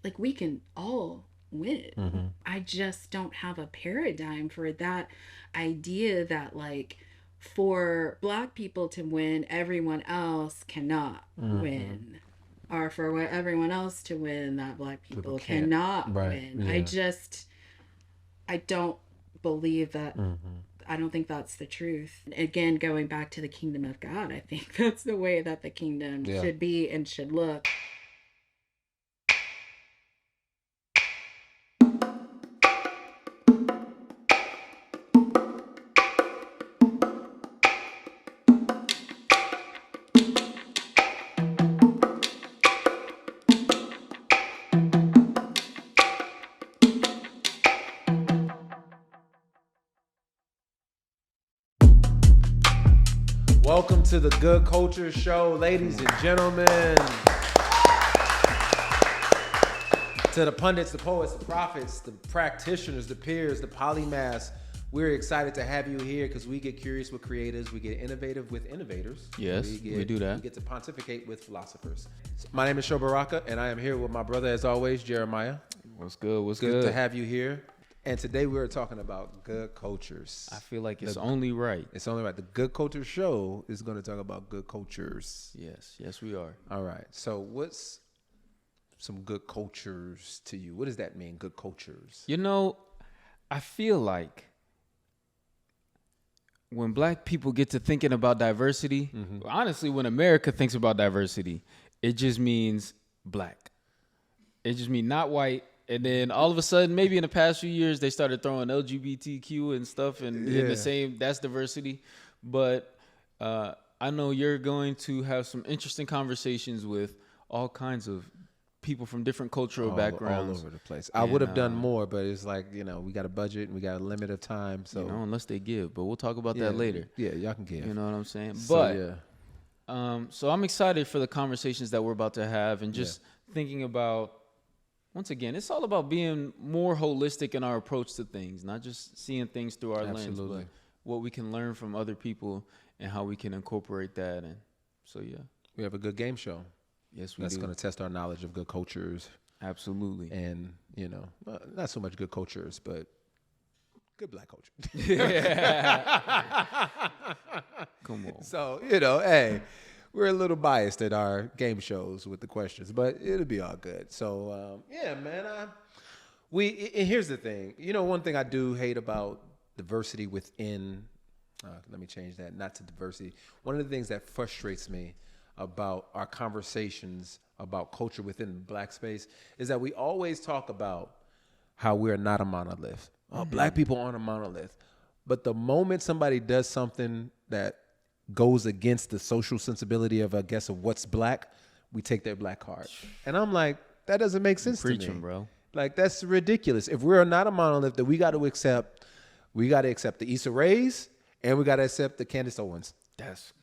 like we can all win. Mm-hmm. I just don't have a paradigm for that idea that like for black people to win, everyone else cannot Mm-hmm. win. Or for everyone else to win, that black People people can't. cannot Right. win. Yeah. I don't believe that. Mm-hmm. I don't think that's the truth. Again, going back to the kingdom of God, I think that's the way that the kingdom Yeah. should be and should look. Welcome to the Good Culture Show, ladies and gentlemen. To the pundits, the poets, the prophets, the practitioners, the peers, the polymaths, we're excited to have you here because we get curious with creators, we get innovative with innovators. Yes, we do that. We get to pontificate with philosophers. My name is Sho Baraka, and I am here with my brother, as always, Jeremiah. What's good? What's Good good? to have you here. And today we're talking about good cultures. I feel like it's only right. It's only right. The Good Culture Show is going to talk about good cultures. Yes, we are. All right. So what's some good cultures to you? What does that mean, good cultures? You know, I feel like when black people get to thinking about diversity, honestly, when America thinks about diversity, it just means black. It just means not white. And then all of a sudden, maybe in the past few years, they started throwing LGBTQ and stuff and in the same, that's diversity. But I know you're going to have some interesting conversations with all kinds of people from different cultural backgrounds. All over the place. I would have done more, but it's like, we got a budget and we got a limit of time. So unless they give, but we'll talk about that later. Yeah, y'all can give. You know what I'm saying? So, But so I'm excited for the conversations that we're about to have and just thinking about, once again, it's all about being more holistic in our approach to things, not just seeing things through our lens, but what we can learn from other people and how we can incorporate that. And so, we have a good game show. Yes, we That's do. going to test our knowledge of good cultures. Absolutely. And, not so much good cultures, but good black culture. Come on. So, hey, we're a little biased at our game shows with the questions, but it'll be all good. So, man, and here's the thing. One thing I do hate about diversity within, let me change that, not to diversity. One of the things that frustrates me about our conversations about culture within the black space is that we always talk about how we're not a monolith. Black people aren't a monolith. But the moment somebody does something that goes against the social sensibility of, I guess, of what's black, we take their black card. And I'm like, that doesn't make sense to me. Preaching, bro. Like, that's ridiculous. If we're not a monolith, then we got to accept the Issa Raes and we got to accept the Candace Owens.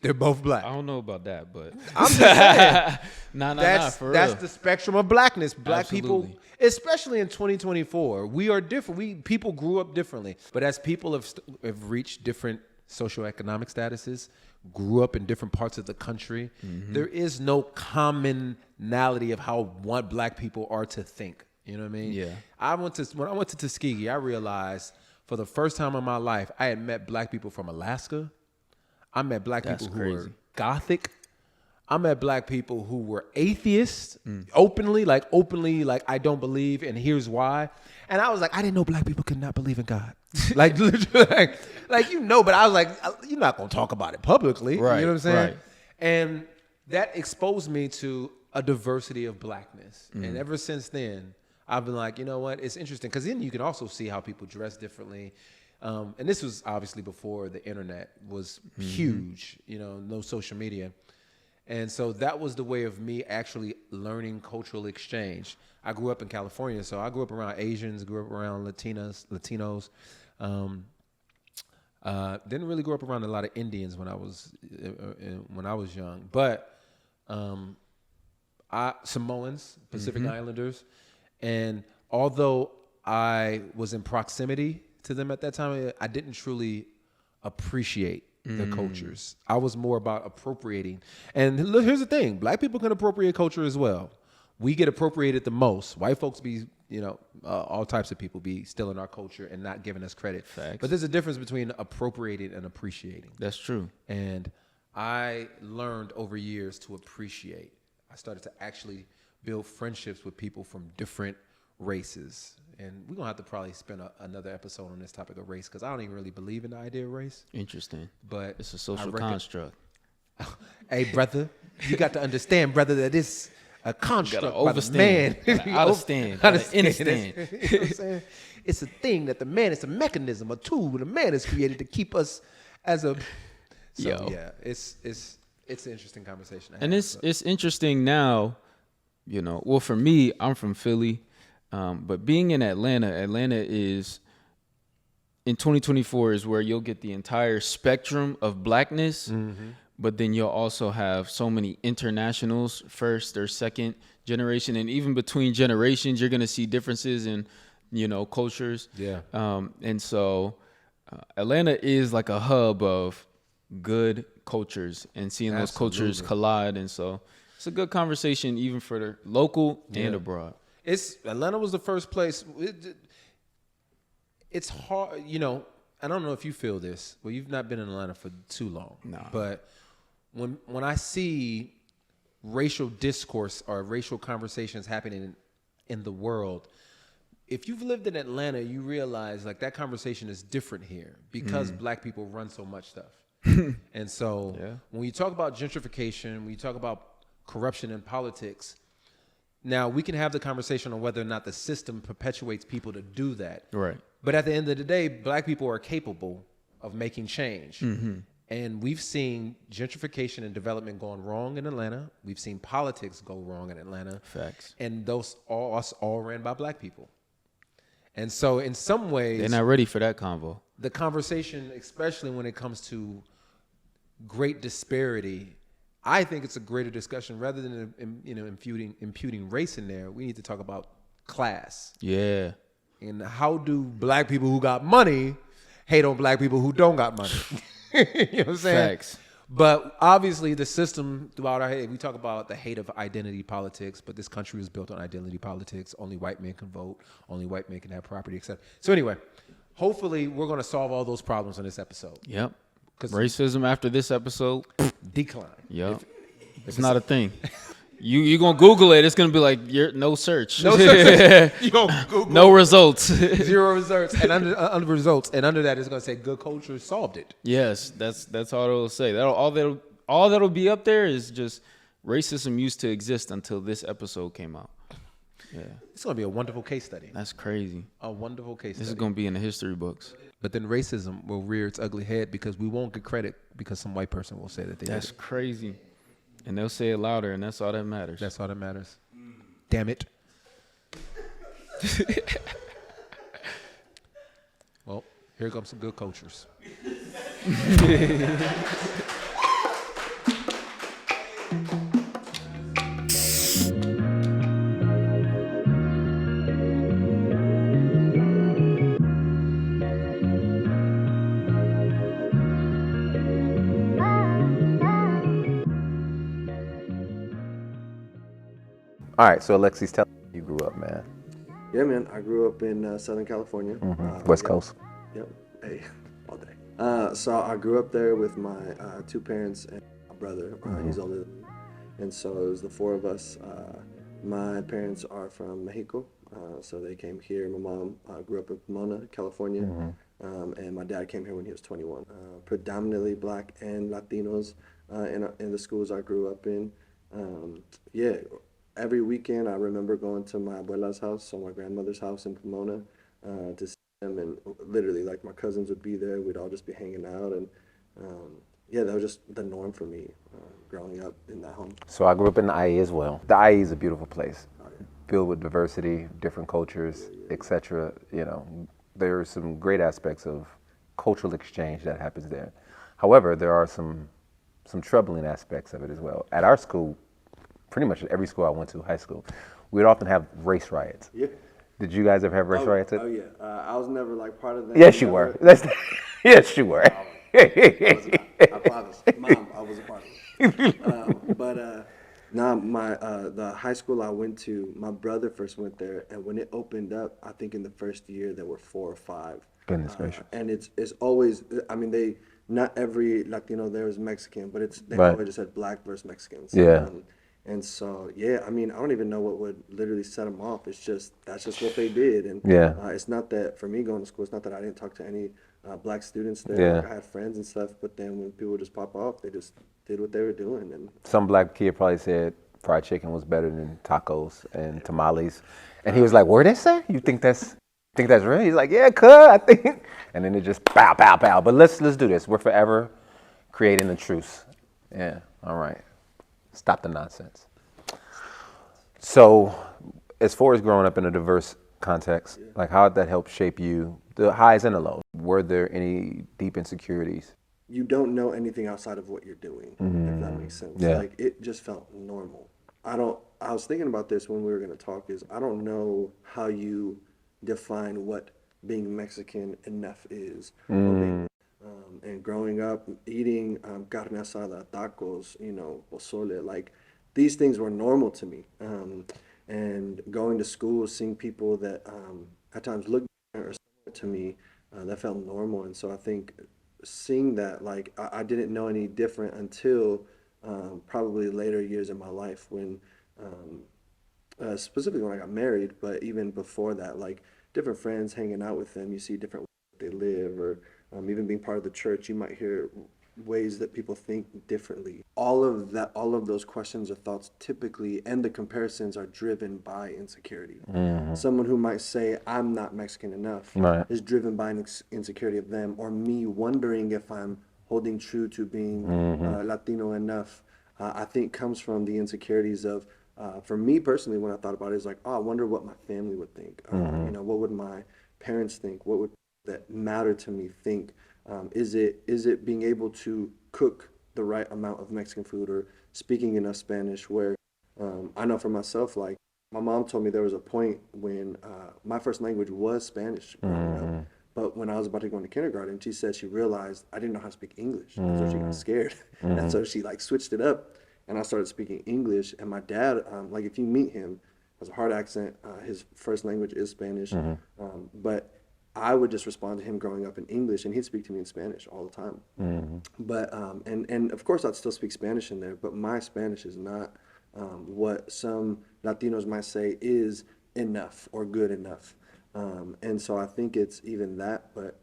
They're both black. I don't know about that, but I'm just saying. Nah, for real. That's the spectrum of blackness. Black Absolutely. people, especially in 2024, we are different. People grew up differently. But as people have reached different socioeconomic statuses, grew up in different parts of the country, there is no commonality of how black people are to think. You know what I mean? Yeah. When I went to Tuskegee, I realized for the first time in my life, I had met black people from Alaska. I met black people who were Gothic. I met black people who were atheists, openly, like I don't believe, and here's why. And I was like, I didn't know black people could not believe in God. Like, literally, but I was like, you're not gonna talk about it publicly, Right, you know what I'm saying? right. And that exposed me to a diversity of blackness. And ever since then, I've been like, you know what? It's interesting because then you can also see how people dress differently. And this was obviously before the internet was huge, no social media. And so that was the way of me actually learning cultural exchange. I grew up in California, so I grew up around Asians, grew up around Latinos. Didn't really grow up around a lot of Indians when I was young, but Samoans, Pacific Islanders, and although I was in proximity to them at that time, I didn't truly appreciate the cultures. I was more about appropriating. And look, here's the thing. Black people can appropriate culture as well. we get appropriated the most. White folks be, all types of people be stealing our culture and not giving us credit. Facts. But there's a difference between appropriating and appreciating. That's true. And I learned over years to appreciate. I started to actually build friendships with people from different races. And we're going to have to probably spend another episode on this topic of race, because I don't even really believe in the idea of race. Interesting. But it's a social construct. Hey, brother, you got to understand, brother, that it's a construct by the man. Understand. Understand. You know what I'm saying? It's a thing that the man, it's a mechanism, a tool the man is created to keep us as a... So, yeah, it's an interesting conversation. And it's interesting now, well, for me, I'm from Philly, but being in Atlanta is, in 2024 is where you'll get the entire spectrum of blackness, but then you'll also have so many internationals, first or second generation, and even between generations, you're going to see differences in, cultures. Yeah. And so Atlanta is like a hub of good cultures and seeing those cultures collide. And so it's a good conversation even for the local and abroad. Atlanta was the first place. It's hard, I don't know if you feel this. Well, you've not been in Atlanta for too long. Nah. But when I see racial discourse or racial conversations happening in the world, if you've lived in Atlanta, you realize like that conversation is different here because black people run so much stuff. And so when you talk about gentrification, when you talk about corruption in politics, now we can have the conversation on whether or not the system perpetuates people to do that. Right. But at the end of the day, black people are capable of making change. And we've seen gentrification and development going wrong in Atlanta. We've seen politics go wrong in Atlanta. Facts. And those all ran by black people. And so in some ways, they're not ready for that convo. The conversation, especially when it comes to great disparity, I think it's a greater discussion rather than imputing race in there. We need to talk about class. Yeah. And how do black people who got money hate on black people who don't got money? You know what I'm saying? Facts. But obviously the system throughout our head, we talk about the hate of identity politics, but this country was built on identity politics. Only white men can vote. Only white men can have property, etc. So anyway, hopefully we're going to solve all those problems in this episode. Yep. Racism after this episode, decline. Yep. It's not a thing. You're going to Google it. It's going to be like, no search. No search. You gonna Google no results. 0 results. And under results. And under that, it's going to say good culture solved it. Yes, that's all it'll say. All that'll be up there is just racism used to exist until this episode came out. Yeah. It's going to be a wonderful case study. That's crazy. A wonderful case study. This is going to be in the history books. But then racism will rear its ugly head because we won't get credit because some white person will say that they did it. That's crazy. And they'll say it louder, and that's all that matters. That's all that matters. Damn it. Well, here comes some good cultures. All right, so Alexis, tell me you grew up, man. Yeah, man. I grew up in Southern California. West Coast. Yep. Hey, all day. So I grew up there with my two parents and my brother. He's older than me. And so it was the four of us. My parents are from Mexico, so they came here. My mom grew up in Pomona, California, and my dad came here when he was 21. Predominantly black and Latinos in the schools I grew up in. Yeah. Every weekend, I remember going to my abuela's house, so my grandmother's house in Pomona, to see them, and literally, like, my cousins would be there. We'd all just be hanging out, and yeah, that was just the norm for me growing up in that home. So I grew up in the IE as well. The IE is a beautiful place, filled with diversity, different cultures, etc. You know, there are some great aspects of cultural exchange that happens there. However, there are some troubling aspects of it as well. At our school, pretty much every school I went to, high school, we'd often have race riots. Yeah. Did you guys ever have race riots? Oh, yeah. I was never, like, part of that. Yes, you were. Yes, you were. I promise. Mom, I was a part of it. But Now, the high school I went to, my brother first went there, and when it opened up, I think in the first year there were 4 or 5. Goodness gracious. And it's always, I mean, they not every Latino there is Mexican, but they Right. always just said black versus Mexicans. Yeah. And so yeah, I mean, I don't even know what would literally set them off. It's just that's just what they did, and Yeah. it's not that for me going to school. It's not that I didn't talk to any black students there. Yeah. Like, I had friends and stuff, but then when people just pop off, they just did what they were doing, and Some black kid probably said fried chicken was better than tacos and tamales, and he was like, "Where they say? You think that's real?" He's like, "Yeah, cuz I think." And then it just pow, pow, pow. But let's do this. We're forever creating a truce. Yeah. All right. Stop the nonsense. So, as far as growing up in a diverse context, like how did that help shape you, the highs and the lows? Were there any deep insecurities? you don't know anything outside of what you're doing, if that makes sense. Yeah. Like it just felt normal. I was thinking about this when we were going to talk is I don't know how you define what being Mexican enough is. And growing up eating carne asada, tacos, pozole, like these things were normal to me. And going to school, seeing people that at times looked different or similar to me, that felt normal. And so I think seeing that, like, I didn't know any different until probably later years in my life when, specifically when I got married, but even before that, like different friends hanging out with them, you see different ways they live, or even being part of the church, you might hear ways that people think differently. All of that, all of those questions or thoughts typically, and the comparisons are driven by insecurity. Someone who might say, I'm not Mexican enough, Right. is driven by an insecurity of them, or me wondering if I'm holding true to being Latino enough. I think comes from the insecurities of, for me personally, when I thought about it, is like, oh, I wonder what my family would think. What would my parents think? What would that matter to me think? Is it being able to cook the right amount of Mexican food or speaking enough Spanish? Where I know for myself, like my mom told me there was a point when my first language was Spanish growing up. But when I was about to go into kindergarten, she said she realized I didn't know how to speak English. And so she got scared. And so she like switched it up and I started speaking English. And my dad, like if you meet him, has a hard accent. His first language is Spanish. But I would just respond to him growing up in English, and he'd speak to me in Spanish all the time. But and of course I'd still speak Spanish in there, but my Spanish is not what some Latinos might say is enough or good enough. And so I think it's even that, but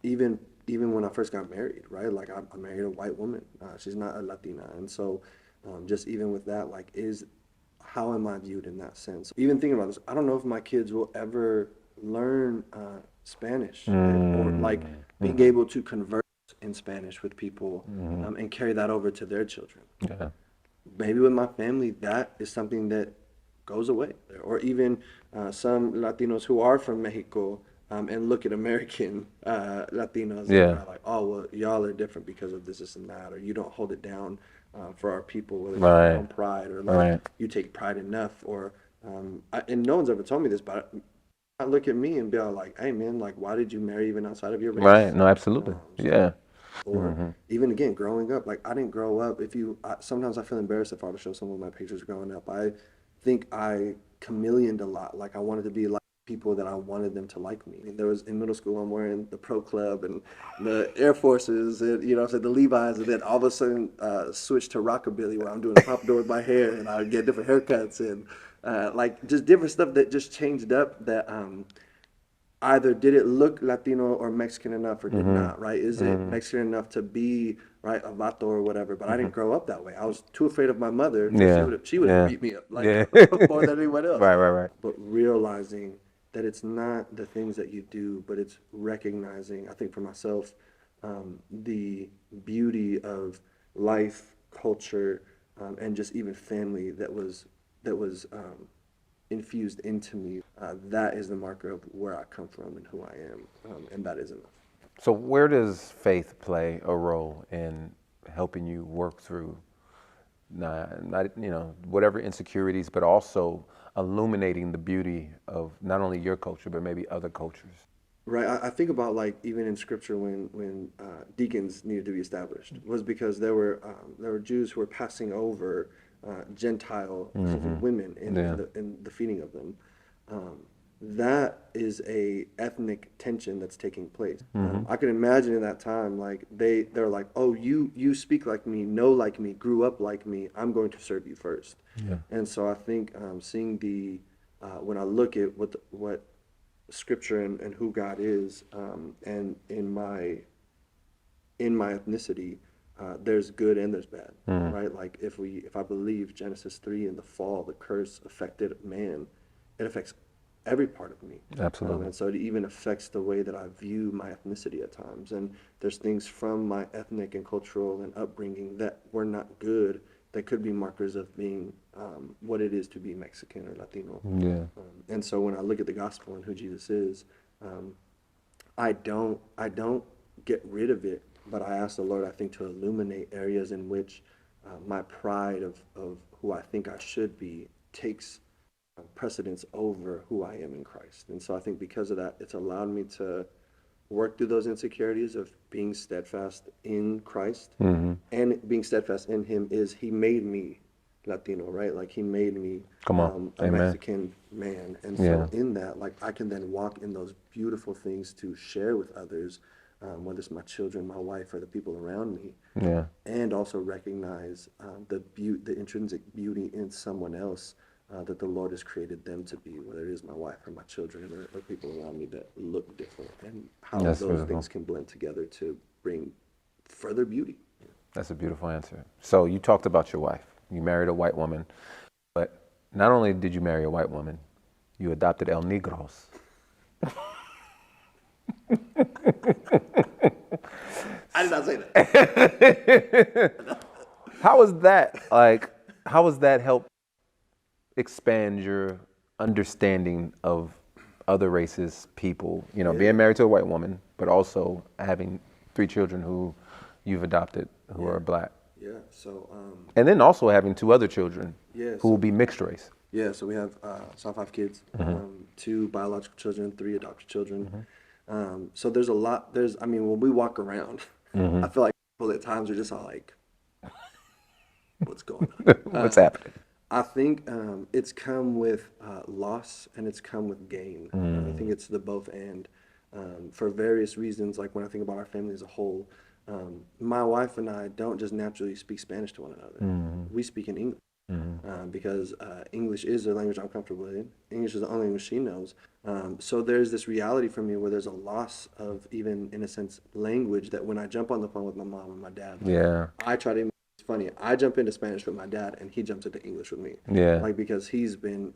even when I first got married, right? Like I married a white woman. She's not a Latina, and so just even with that, like how am I viewed in that sense? Even thinking about this, I don't know if my kids will ever learn Spanish or like being able to converse in Spanish with people and carry that over to their children. Yeah. Maybe with my family, that is something that goes away. Or even some Latinos who are from Mexico and look at American Latinos and Yeah. are like, oh, well, y'all are different because of this and that, or you don't hold it down for our people, whether it's Right. your own pride or like Right. you take pride enough, or and no one's ever told me this, but I look at me and be all like, hey man, like why did you marry even outside of your race? Right. No, absolutely. So- Yeah. Or even again, growing up, like I didn't grow up. Sometimes I feel embarrassed if I were to show some of my pictures growing up. I think I chameleoned a lot. Like I wanted to be like people that I wanted them to like me. And there was in middle school, I'm wearing the Pro Club and the Air Forces, and so the Levi's, and then all of a sudden switched to rockabilly where I'm doing a pompadour with my hair, and I get different haircuts and like just different stuff that just changed up. That either did it look Latino or Mexican enough or did not, right? Is it Mexican enough to be, right, a vato or whatever? But I didn't grow up that way. I was too afraid of my mother. Yeah. She would have Yeah. beat me up, like, Yeah. more than anyone else. Right. But realizing that it's not the things that you do, but it's recognizing, I think for myself, the beauty of life, culture, and just even family that was infused into me. That is the marker of where I come from and who I am, and that is enough. So where does faith play a role in helping you work through not whatever insecurities, but also illuminating the beauty of not only your culture, but maybe other cultures? Right. I think about like even in scripture when deacons needed to be established was because there were Jews who were passing over Gentile women in the feeding of them. That is a ethnic tension that's taking place. I can imagine in that time, like they're like, oh, you speak like me, know like me, grew up like me. I'm going to serve you first. Yeah. And so I think seeing when I look at what Scripture and who God is, and in my ethnicity, there's good and there's bad, right? Like if I believe Genesis 3 in the fall, the curse affected man, it affects every part of me. Absolutely. And so it even affects the way that I view my ethnicity at times. And there's things from my ethnic and cultural and upbringing that were not good that could be markers of being what it is to be Mexican or Latino. Yeah. And so when I look at the gospel and who Jesus is, I don't get rid of it, but I ask the Lord, I think, to illuminate areas in which my pride of who I think I should be takes precedence over who I am in Christ. And so I think because of that, it's allowed me to work through those insecurities of being steadfast in Christ. And being steadfast in him is he made me Latino, right? Like he made me a Amen. Mexican man. And so in that, like I can then walk in those beautiful things to share with others, whether it's my children, my wife, or the people around me. Yeah. And also recognize the intrinsic beauty in someone else that the Lord has created them to be, whether it is my wife or my children or people around me that look different, and how those things can blend together to bring further beauty. That's a beautiful answer. So you talked about your wife. You married a white woman, but not only did you marry a white woman, you adopted El Negros. I did not say that. How was that? Like, how was that help expand your understanding of other races, people, you know, being married to a white woman, but also having 3 children who you've adopted who are black? Yeah, so... and then also having 2 other children who will be mixed race. Yeah, so we have 5 kids, 2 biological children, 3 adopted children. So there's a lot, when we walk around, I feel like people at times are just all like, what's going on? What's happening? I think it's come with loss and it's come with gain. I think it's the both and. For various reasons, like when I think about our family as a whole, my wife and I don't just naturally speak Spanish to one another. We speak in English. Because English is the language I'm comfortable in. English is the only language she knows. So there's this reality for me where there's a loss of even, in a sense, language that when I jump on the phone with my mom and my dad, I try to, it's funny, I jump into Spanish with my dad and he jumps into English with me. Like because he's been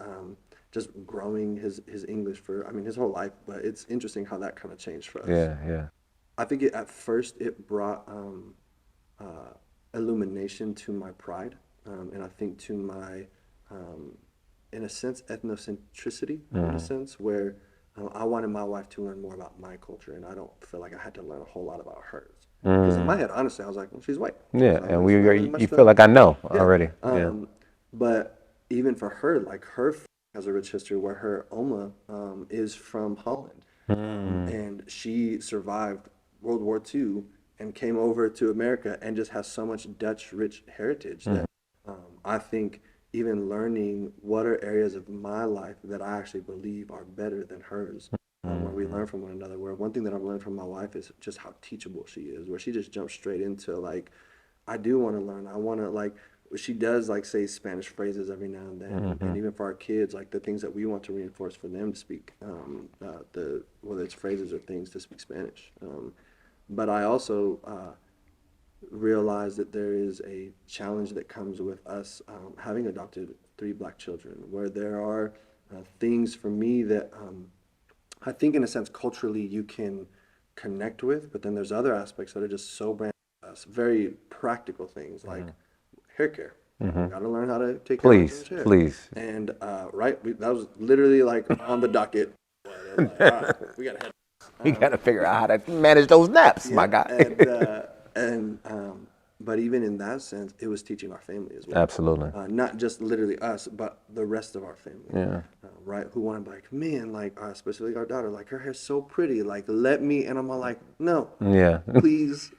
just growing his English for, his whole life, but it's interesting how that kind of changed for us. I think at first it brought illumination to my pride. And I think to my, in a sense, ethnocentricity, in a sense, where I wanted my wife to learn more about my culture, and I don't feel like I had to learn a whole lot about hers. Because in my head, honestly, I was like, well, she's white. Yeah, so and you feel like I know already. But even for her, like her has a rich history where her Oma is from Holland. And she survived World War II and came over to America and just has so much Dutch rich heritage that I think even learning what are areas of my life that I actually believe are better than hers, where we learn from one another, where one thing that I've learned from my wife is just how teachable she is, where she just jumps straight into like, I do want to learn. I want to like, she does like say Spanish phrases every now and then. And even for our kids, like the things that we want to reinforce for them to speak, whether it's phrases or things to speak Spanish. But I also, realize that there is a challenge that comes with us having adopted 3 black children, where there are things for me that I think in a sense culturally you can connect with, but then there's other aspects that are just so brand new to us, very practical things like hair care. Got to learn how to take care of hair. Please. And that was literally like on the docket. Like, all right, we got to head. We got to figure out how to manage those naps, my guy. But even in that sense, it was teaching our family as well. Absolutely. Not just literally us, but the rest of our family. Right? Who wanted like, man, like especially our daughter, like her hair's so pretty. Like let me, and I'm all like, no. Please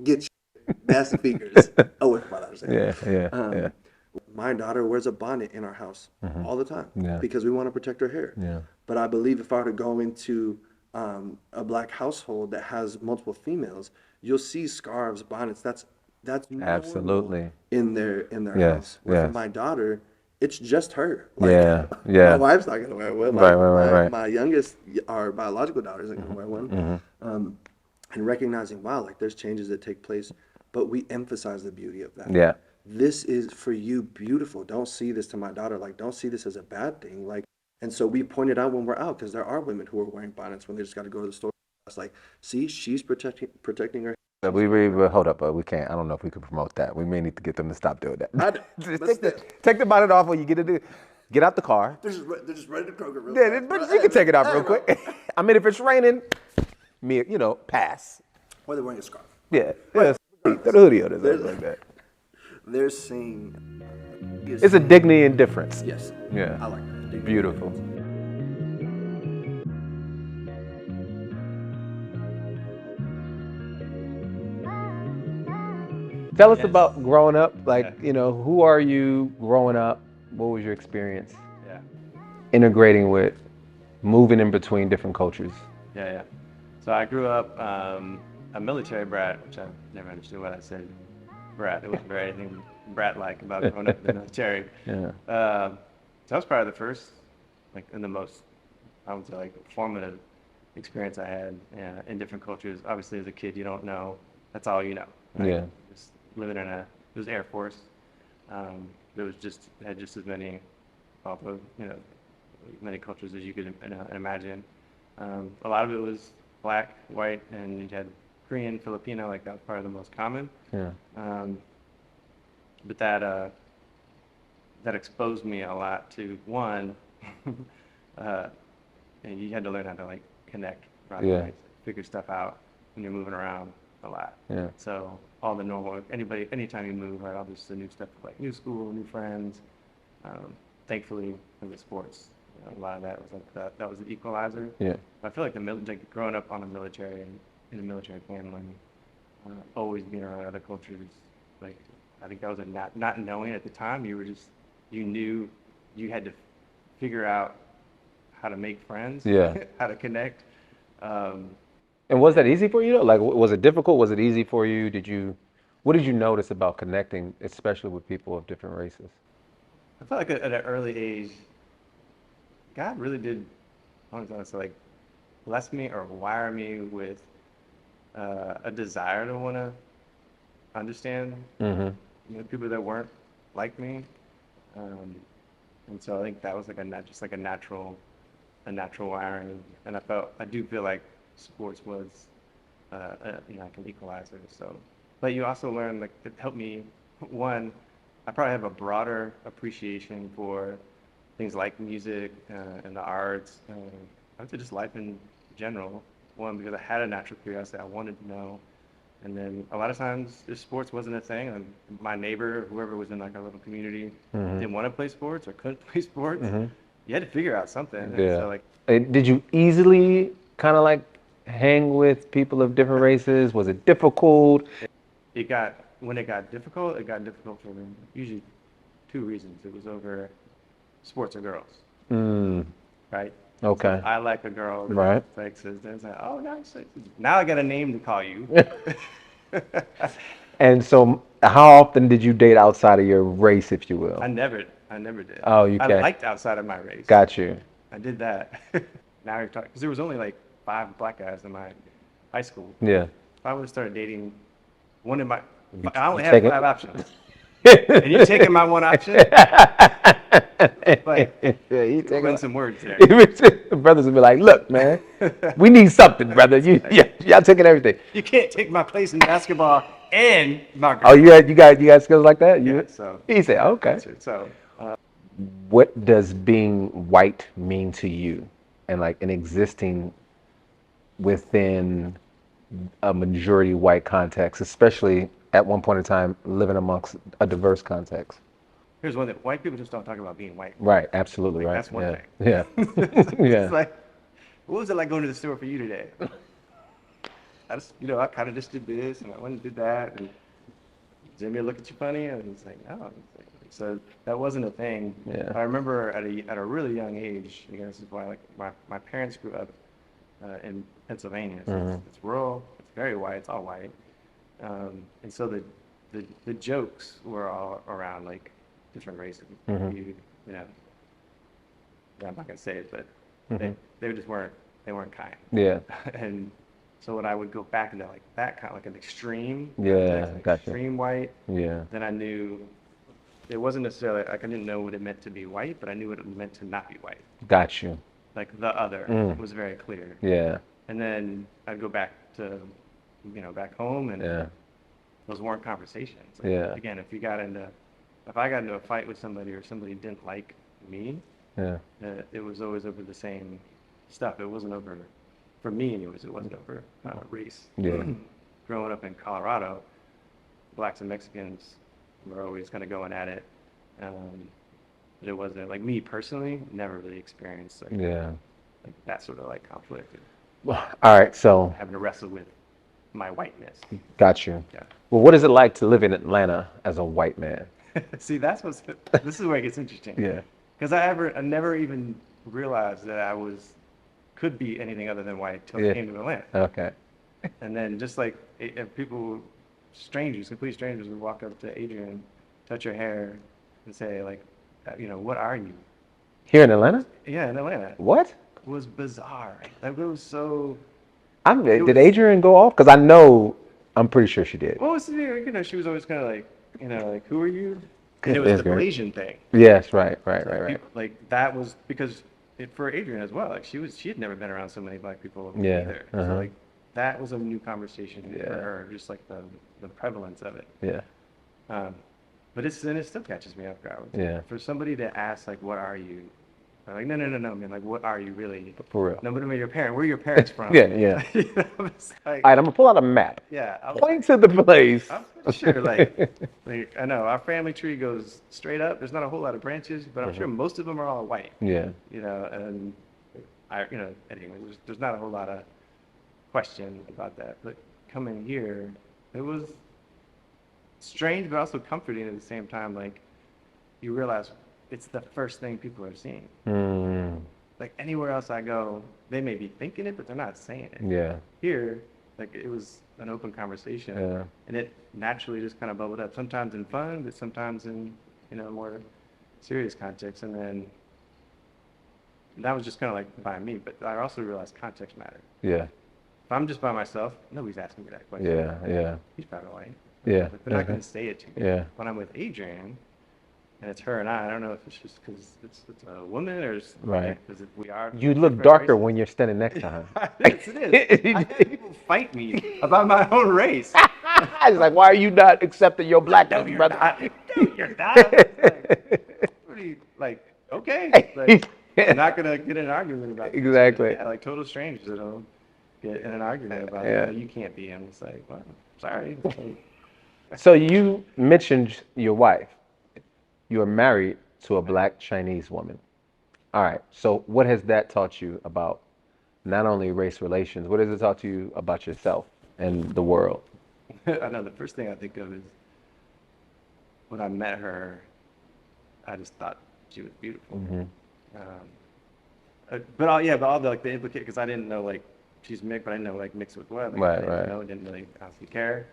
get your ass fingers away from my daughter's hair. My daughter wears a bonnet in our house all the time Yeah. because we want to protect her hair. Yeah. But I believe if I were to go into a black household that has multiple females, you'll see scarves, bonnets. That's normal Absolutely. in their Yes, house. Where for yes. my daughter, it's just her. Like Yeah, my yeah. wife's not gonna wear one. Right, Like right, right. my youngest, our biological daughter isn't gonna wear one. And recognizing, wow, like there's changes that take place, but we emphasize the beauty of that. Yeah. This is for you beautiful. Don't see this to my daughter. Like, don't see this as a bad thing. Like, and so we point it out when we're out because there are women who are wearing bonnets when they just got to go to the store. It's like, see, she's protecting her. But hold up, we can't. I don't know if we could promote that. We may need to get them to stop doing that. Just But still, take the bonnet off when you get out the car. they're just ready to Kroger real Yeah, fast. but Right? you can take it off Hey, real quick. I mean, if it's raining, pass. Or they're wearing a scarf. Yeah, yeah. Throw the hoodie on or something like that. They're saying, It's a dignity and difference. yes. Yeah. I like that. Beautiful. Tell us about growing up. Like, who are you growing up? What was your experience Yeah, integrating with, moving in between different cultures? yeah. So I grew up a military brat, which I never understood why I said brat. It wasn't very anything brat-like about growing up in the military. Yeah. So that was probably the first, like, and the most, I would say, like, formative experience I had in different cultures. Obviously, as a kid, you don't know. That's all you know. Right? Yeah. Just living it was Air Force. It had just as many, although, many cultures as you could imagine. A lot of it was black, white, and you had Korean, Filipino, like that was probably the most common. Yeah. But that exposed me a lot to one, and you had to learn how to like connect, right? Yeah. Right? Figure stuff out when you're moving around a lot. Yeah. So all the normal, anytime you move, right, all this the new stuff like new school, new friends. Thankfully, in the sports, a lot of that was like that was the equalizer. Yeah. I feel like like growing up in a military family, always being around other cultures, like I think that was a not knowing at the time. You knew you had to figure out how to make friends, Yeah. how to connect. And was that easy for you though? Like, was it difficult? Was it easy for you? What did you notice about connecting, especially with people of different races? I felt like at an early age, God really did, I don't know, so like bless me or wire me with a desire to want to understand people that weren't like me, and so I think that was like just like a natural wiring, and I do feel like sports was like an equalizer. So, but you also learn like it helped me. One, I probably have a broader appreciation for things like music and the arts, I would say just life in general. One, because I had a natural curiosity, I wanted to know. And then a lot of times, if sports wasn't a thing, and my neighbor, whoever was in like our little community, didn't want to play sports or couldn't play sports, you had to figure out something. And Yeah. so, like, Did you easily kind of like hang with people of different races? Was it difficult? when it got difficult for me, usually two reasons. It was over sports or girls, right? Okay. So I like a girl Right. that likes this. Then it's like, oh, nice. Now I got a name to call you. And so, how often did you date outside of your race, if you will? I never did. Oh, you I can't. liked outside of my race. Got you. I did that. Now you're talking, because there was only like 5 black guys in my high school. Yeah. If I would have started dating one of my, I only you have take it? 5 options. And you're taking my one option? Like, Yeah, you take put in it. some words there. The brothers would be like, "Look, man, we need something, brother. Y'all taking everything." You can't take my place in basketball and my girl. Oh, you got skills like that? Yeah, so. He said, "Okay." So, What does being white mean to you, and like in existing within a majority white context, especially at one point in time living amongst a diverse context? here's one thing. White people just don't talk about being white. Right, absolutely, Like, right. that's one yeah. thing. Yeah. Yeah. It's like, what was it like going to the store for you today? I kind of just did this, and I went and did that, and Jimmy look at you funny, and he's like, no. He's like, So that wasn't a thing. Yeah. I remember at a really young age, again, this is why like my parents grew up in Pennsylvania. So it's rural, it's very white, it's all white. And so the jokes were all around like different races. You know, I'm not gonna say it, but they just weren't kind. Yeah. And so when I would go back into like that kind of like an extreme Yeah, context, like gotcha. extreme white, Yeah. then I knew it wasn't necessarily like I didn't know what it meant to be white, but I knew what it meant to not be white. Got you. Like the other was very clear. Yeah. And then I'd go back to, back home, and Yeah. those weren't conversations. Like, Yeah. again, if I got into a fight with somebody or somebody didn't like me, Yeah. it was always over the same stuff. It wasn't over, for me anyways, it wasn't over race. Yeah. Growing up in Colorado, blacks and Mexicans were always kind of going at it. But it wasn't, like me personally, never really experienced Yeah. like that sort of like conflict, Well, all right. So, having to wrestle with my whiteness. got you. Yeah. Well, what is it like to live in Atlanta as a white man? See, this is where it gets interesting. Yeah. Because I never even realized that could be anything other than white till I Yeah. came to Atlanta. Okay. And then just like people, complete strangers would walk up to Adrian, touch her hair, and say like, what are you? Here in Atlanta? Yeah, in Atlanta. What? It was bizarre. Like it was so. Did Adrian go off? Because I'm pretty sure she did. Well, she was always kind of like, like, who are you? And it was That's the great. Malaysian thing. Yes, right. Like that was because for Adrian as well. Like she had never been around so many black people Yeah, either. So like that was a new conversation for Yeah. her, just like the prevalence of it. Yeah. But it still catches me off guard. Yeah. For somebody to ask like, what are you? I'm like, no, man. Like, what are you really? For real. No, but your parent. Where are your parents from? Yeah. It's like, All right, I'm gonna pull out a map. yeah. Point to the place. I'm pretty sure, like I know our family tree goes straight up. There's not a whole lot of branches, but I'm sure most of them are all white. Yeah. And anyway, there's not a whole lot of question about that. But coming here, it was strange, but also comforting at the same time. Like you realize it's the first thing people are seeing. Like anywhere else I go, they may be thinking it, but they're not saying it. Yeah. Here, like it was an open conversation, Yeah. and it naturally just kind of bubbled up. Sometimes in fun, but sometimes in more serious context. And then that was just kind of like by me. But I also realized context mattered. Yeah. If I'm just by myself, nobody's asking me that question. Yeah. He's probably white. Yeah. But they're not going to say it to me. Yeah. When I'm with Adrian, and it's her and I don't know if it's just because it's a woman or Right. because we are. You look different darker races. when you're standing next to her. Yes, it is. I had people fight me about my own race. It's like, why are you not accepting your blackness, You're brother? not. No, you're not. Like, okay. Like, I'm not gonna get in an argument about this. Exactly. Yeah, like total strangers that'll get in an argument about Yeah. it. You can't be. And it's like, well, sorry. So you mentioned your wife. You are married to a black Chinese woman. All right. So what has that taught you about not only race relations? What has it taught you about yourself and the world? I know the first thing I think of is when I met her, I just thought she was beautiful. But all the like the implicate because I didn't know like she's mixed, but I didn't know like mixed with what. Like, Right, I didn't right. know, didn't really honestly care.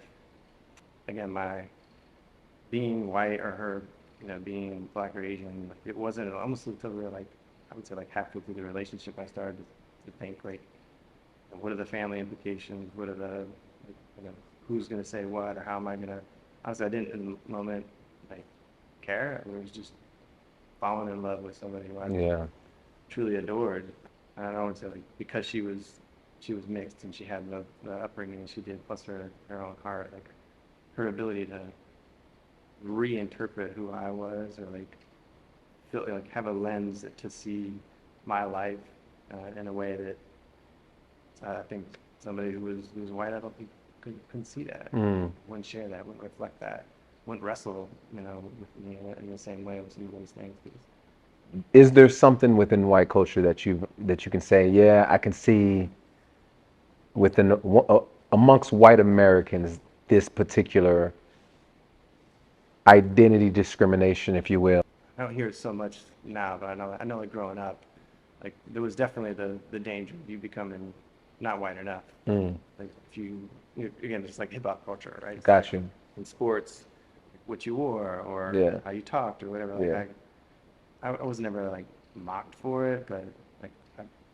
Again, my being white or her, being black or Asian, like, it wasn't almost until we were like I would say like halfway through the relationship, I started to think like, what are the family implications? What are the who's gonna say what or how am I gonna? Honestly, I didn't in the moment like care. I was just falling in love with somebody who I Yeah. truly adored. And I don't want to say like because she was mixed and she had the upbringing she did, plus her own heart, like her ability to reinterpret who I was or like feel like have a lens to see my life in a way that I think somebody who was white, I don't think couldn't see that, wouldn't share that, wouldn't reflect that, wouldn't wrestle, with me in the same way with some of those things. Is there something within white culture that you can say, yeah, I can see amongst white Americans this particular identity discrimination, if you will. I don't hear it so much now, but I know like growing up, like there was definitely the danger of you becoming not white enough. Like if again, it's like hip hop culture, right? It's like Got you. in sports, what you wore or Yeah. how you talked or whatever. Like Yeah. I was never like mocked for it, but like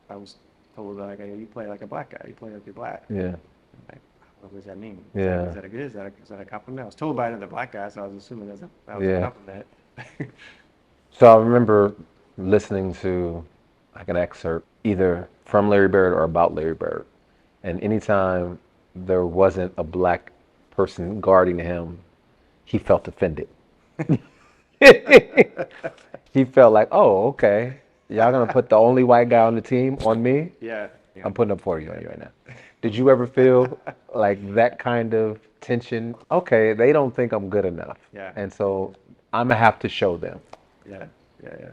I was told like, hey, you play like a black guy, you play like you're black. Yeah. Like, what does that mean? Yeah. Is that a good? Is that a compliment? I was told by another black guy, so I was assuming that was a Yeah. compliment. So I remember listening to like an excerpt either from Larry Bird or about Larry Bird. And anytime there wasn't a black person guarding him, he felt offended. He felt like, oh, okay. Y'all gonna put the only white guy on the team on me? Yeah. Yeah. I'm putting up for you on you right now. Did you ever feel like that kind of tension? Okay, they don't think I'm good enough. Yeah. And so I'm gonna have to show them. Yeah. Yeah. Yeah.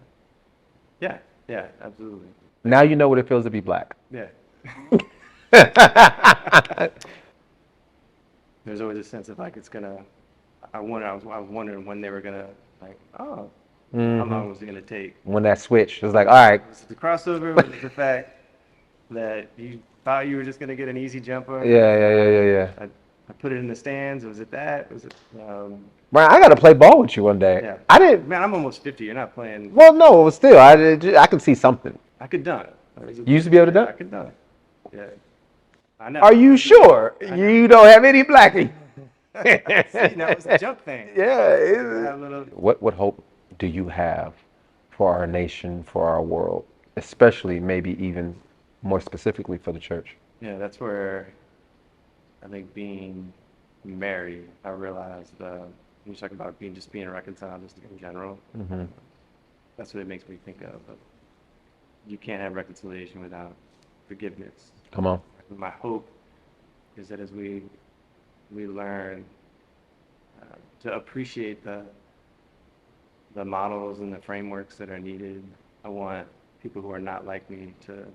Yeah. Yeah. Absolutely. Now you know what it feels to be black. Yeah. There's always a sense of like it's gonna. I was wondering when they were gonna like. Oh, how long was it gonna take? When that switch, it was like, all right, Was it the crossover? Was it the fact that you thought you were just gonna get an easy jumper? yeah. I put it in the stands. Was it that? Was it? Brian, I got to play ball with you one day. Yeah. I didn't. Man, I'm almost 50. You're not playing. Well, no, it was still. I could see something. I could dunk. You used to be able to dunk? I could dunk. Yeah. I know. Are you sure you don't have any black? See, now it's a jump thing. Yeah. Have a little. What hope do you have for our nation, for our world, especially maybe even more specifically for the church? Yeah, that's where I think being married, I realized when you talk about being reconciled just in general, that's what it makes me think of. But you can't have reconciliation without forgiveness. Come on. My hope is that as we learn to appreciate the models and the frameworks that are needed, I want people who are not like me to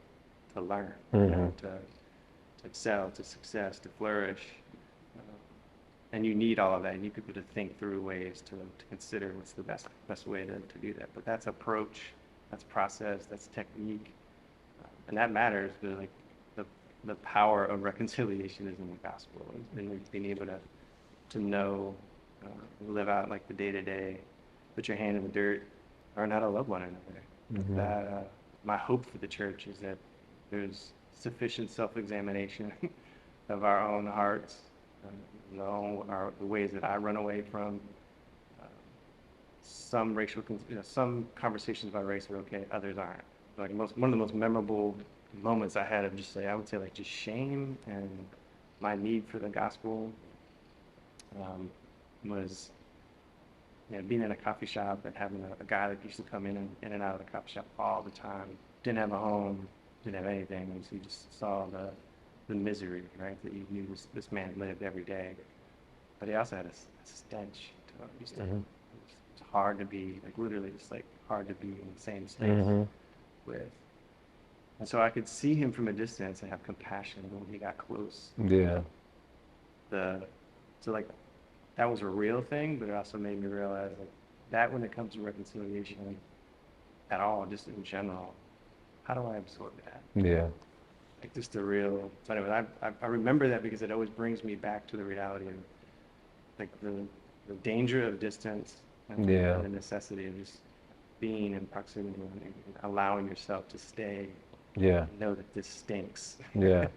learn, to excel, to success, to flourish. And you need all of that. You need people to think through ways to consider what's the best way to do that. But that's approach, that's process, that's technique, and that matters. But like the power of reconciliation is in the gospel, and being able to know, live out like the day to day, put your hand in the dirt, learn how to love one another. That my hope for the church is that there's sufficient self-examination of our own hearts, the ways that I run away from some some conversations about race are okay, others aren't. Like one of the most memorable moments I had of I would say like just shame and my need for the gospel was being in a coffee shop and having a guy that used to come in and out of the coffee shop all the time, didn't have a home, didn't have anything, and so you just saw the misery, right, that you knew this man lived every day. But he also had a stench to him. It's hard to be, like literally just like hard to be in the same space with. And so I could see him from a distance and have compassion when he got close. Yeah. So like that was a real thing, but it also made me realize like that when it comes to reconciliation at all, just in general, how do I absorb that? Yeah. Like just the real. So anyway, I remember that because it always brings me back to the reality of like the danger of distance and the necessity of just being in proximity and allowing yourself to stay. Yeah. And know that this stinks. Yeah.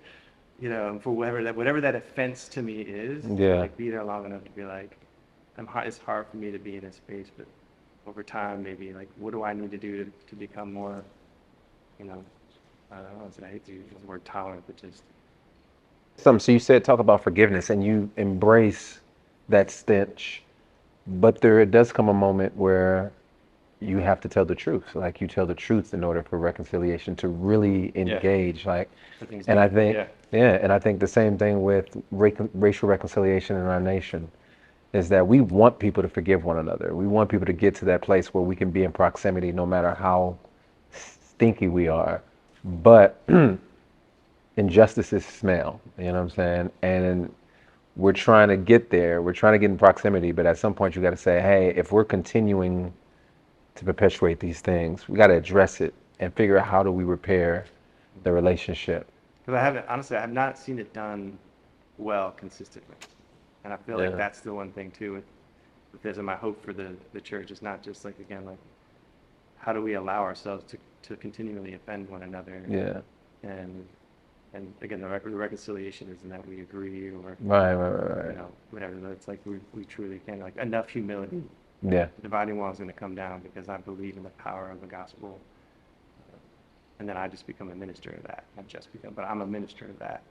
And for whatever that offense to me is, like be there long enough to be like, it's hard for me to be in a space, but over time maybe like what do I need to do to become more, I don't know, I hate to use the word tolerant, but just So you said talk about forgiveness and you embrace that stench, but there does come a moment where you have to tell the truth. Like you tell the truth in order for reconciliation to really engage. Like, and I think, and I think the same thing with racial reconciliation in our nation is that we want people to forgive one another. We want people to get to that place where we can be in proximity no matter how stinky we are. But injustices smell, you know what I'm saying? And we're trying to get there. We're trying to get in proximity, but at some point you got to say, hey, if we're continuing to perpetuate these things, we got to address it and figure out how do we repair the relationship. Because I have not seen it done well consistently. And I feel like that's the one thing too with this, and my hope for the church is not just like, again, like, how do we allow ourselves to continually offend one another? Yeah. And again, the reconciliation isn't that we agree or Right. you know, whatever. But it's like we truly can, like, enough humility. Yeah. The dividing wall is going to come down because I believe in the power of the gospel. And then I just become a minister of that. Not just become, but I'm a minister of that.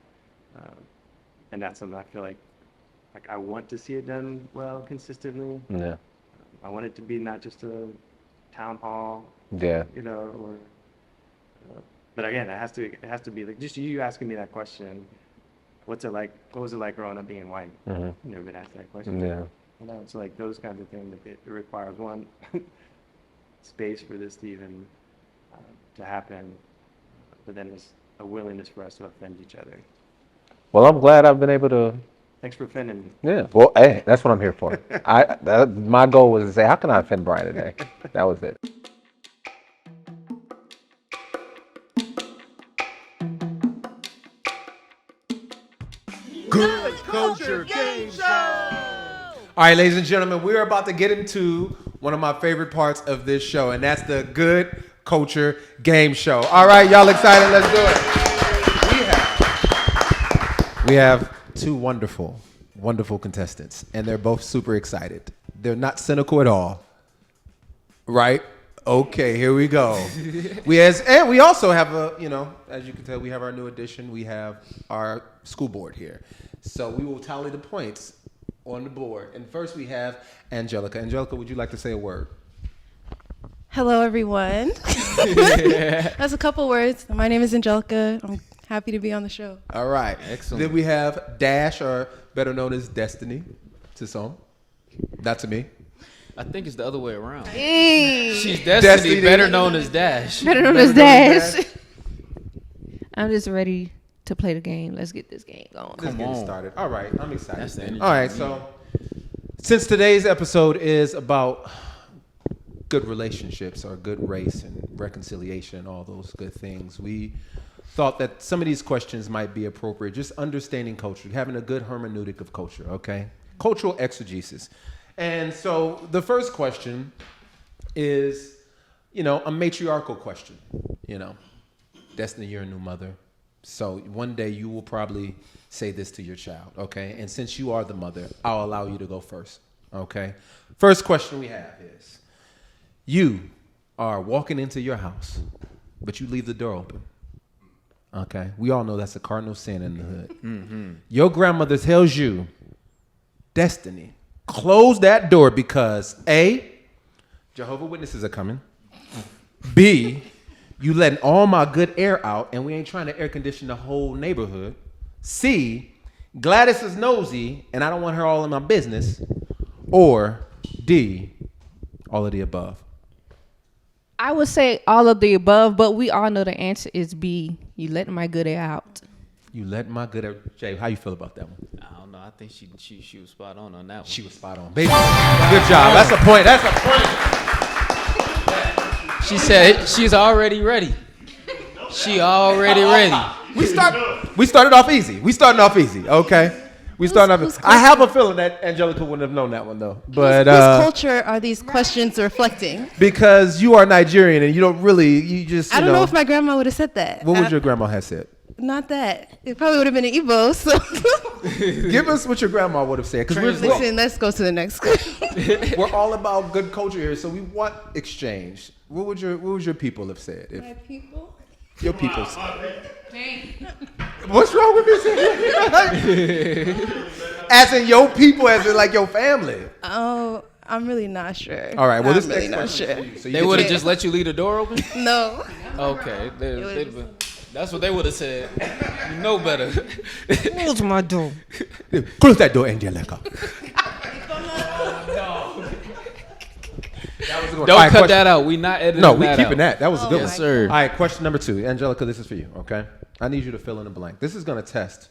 And that's something I feel like I want to see it done well consistently. Yeah. I want it to be not just a town hall. Yeah. You know, or but again, it has to be like just you asking me that question. What's it like? What was it like growing up being white? Mm-hmm. I've never been asked that question. Yeah. You know, so like those kinds of things. Like it requires one space for this to even to happen, but then there's a willingness for us to offend each other. Well, I'm glad I've been able to. Thanks for offending me. Yeah. Well, hey, that's what I'm here for. My goal was to say, how can I offend Bryon today? That was it. Good Culture Game Show. All right, ladies and gentlemen, we're about to get into one of my favorite parts of this show, and that's the Good Culture Game Show. All right, y'all excited? Let's do it. We have two wonderful contestants, and they're both super excited. They're not cynical at all, right? Okay, here we go. And we also have as you can tell, we have our new addition. We have our school board here. So we will tally the points on the board. And first we have Angelica. Angelica, would you like to say a word? Hello, everyone. That's a couple words. My name is Angelica. I'm happy to be on the show. All right. Excellent. Then we have Dash, or better known as Destiny, to some. Not to me. I think it's the other way around. Hey. She's Destiny, better known as Dash. Better known as Dash. I'm just ready to play the game. Let's get this game going. Let's get it started. All right. I'm excited. That's the energy. All right. So since today's episode is about good relationships or good race and reconciliation and all those good things, we thought that some of these questions might be appropriate. Just understanding culture, having a good hermeneutic of culture, okay? Cultural exegesis. And so the first question is, a matriarchal question. Destiny, you're a new mother. So one day you will probably say this to your child, okay? And since you are the mother, I'll allow you to go first, okay? First question we have is, you are walking into your house, but you leave the door open. Okay, we all know that's a cardinal sin in the hood. Mm-hmm. Your grandmother tells you, Destiny, close that door because A, Jehovah's Witnesses are coming. B, you letting all my good air out and we ain't trying to air condition the whole neighborhood. C, Gladys is nosy and I don't want her all in my business. Or D, all of the above. I would say all of the above, but we all know the answer is B. You let my good air out. You let my good air. Jay, how you feel about that one? I don't know. I think she was spot on that one. She was spot on. Baby, good job. That's a point. She said she's already ready. She already ready. We started off easy. Okay. I have a feeling that Angelica wouldn't have known that one though. But whose culture are these questions reflecting? Because you are Nigerian and you don't really, I don't know if my grandma would have said that. What would your grandma have said? Not that. It probably would have been an Igbo. So give us what your grandma would have said. Listen, let's go to the next question. We're all about good culture here, so we want exchange. What would your people have said? My people? Your people. What's wrong with this? As in your people, as in like your family. Oh, I'm really not sure. All right. Well, this really next not question sure. So they would have just let you leave the door open? No. Okay. That's what they would have said. You know better. Close my door. Close that door, Angelica. Don't cut that out. We not editing that out. No, we keeping that. That was a good one. Yes, sir. All right, question number 2. Angelica, this is for you, okay? I need you to fill in the blank. This is going to test.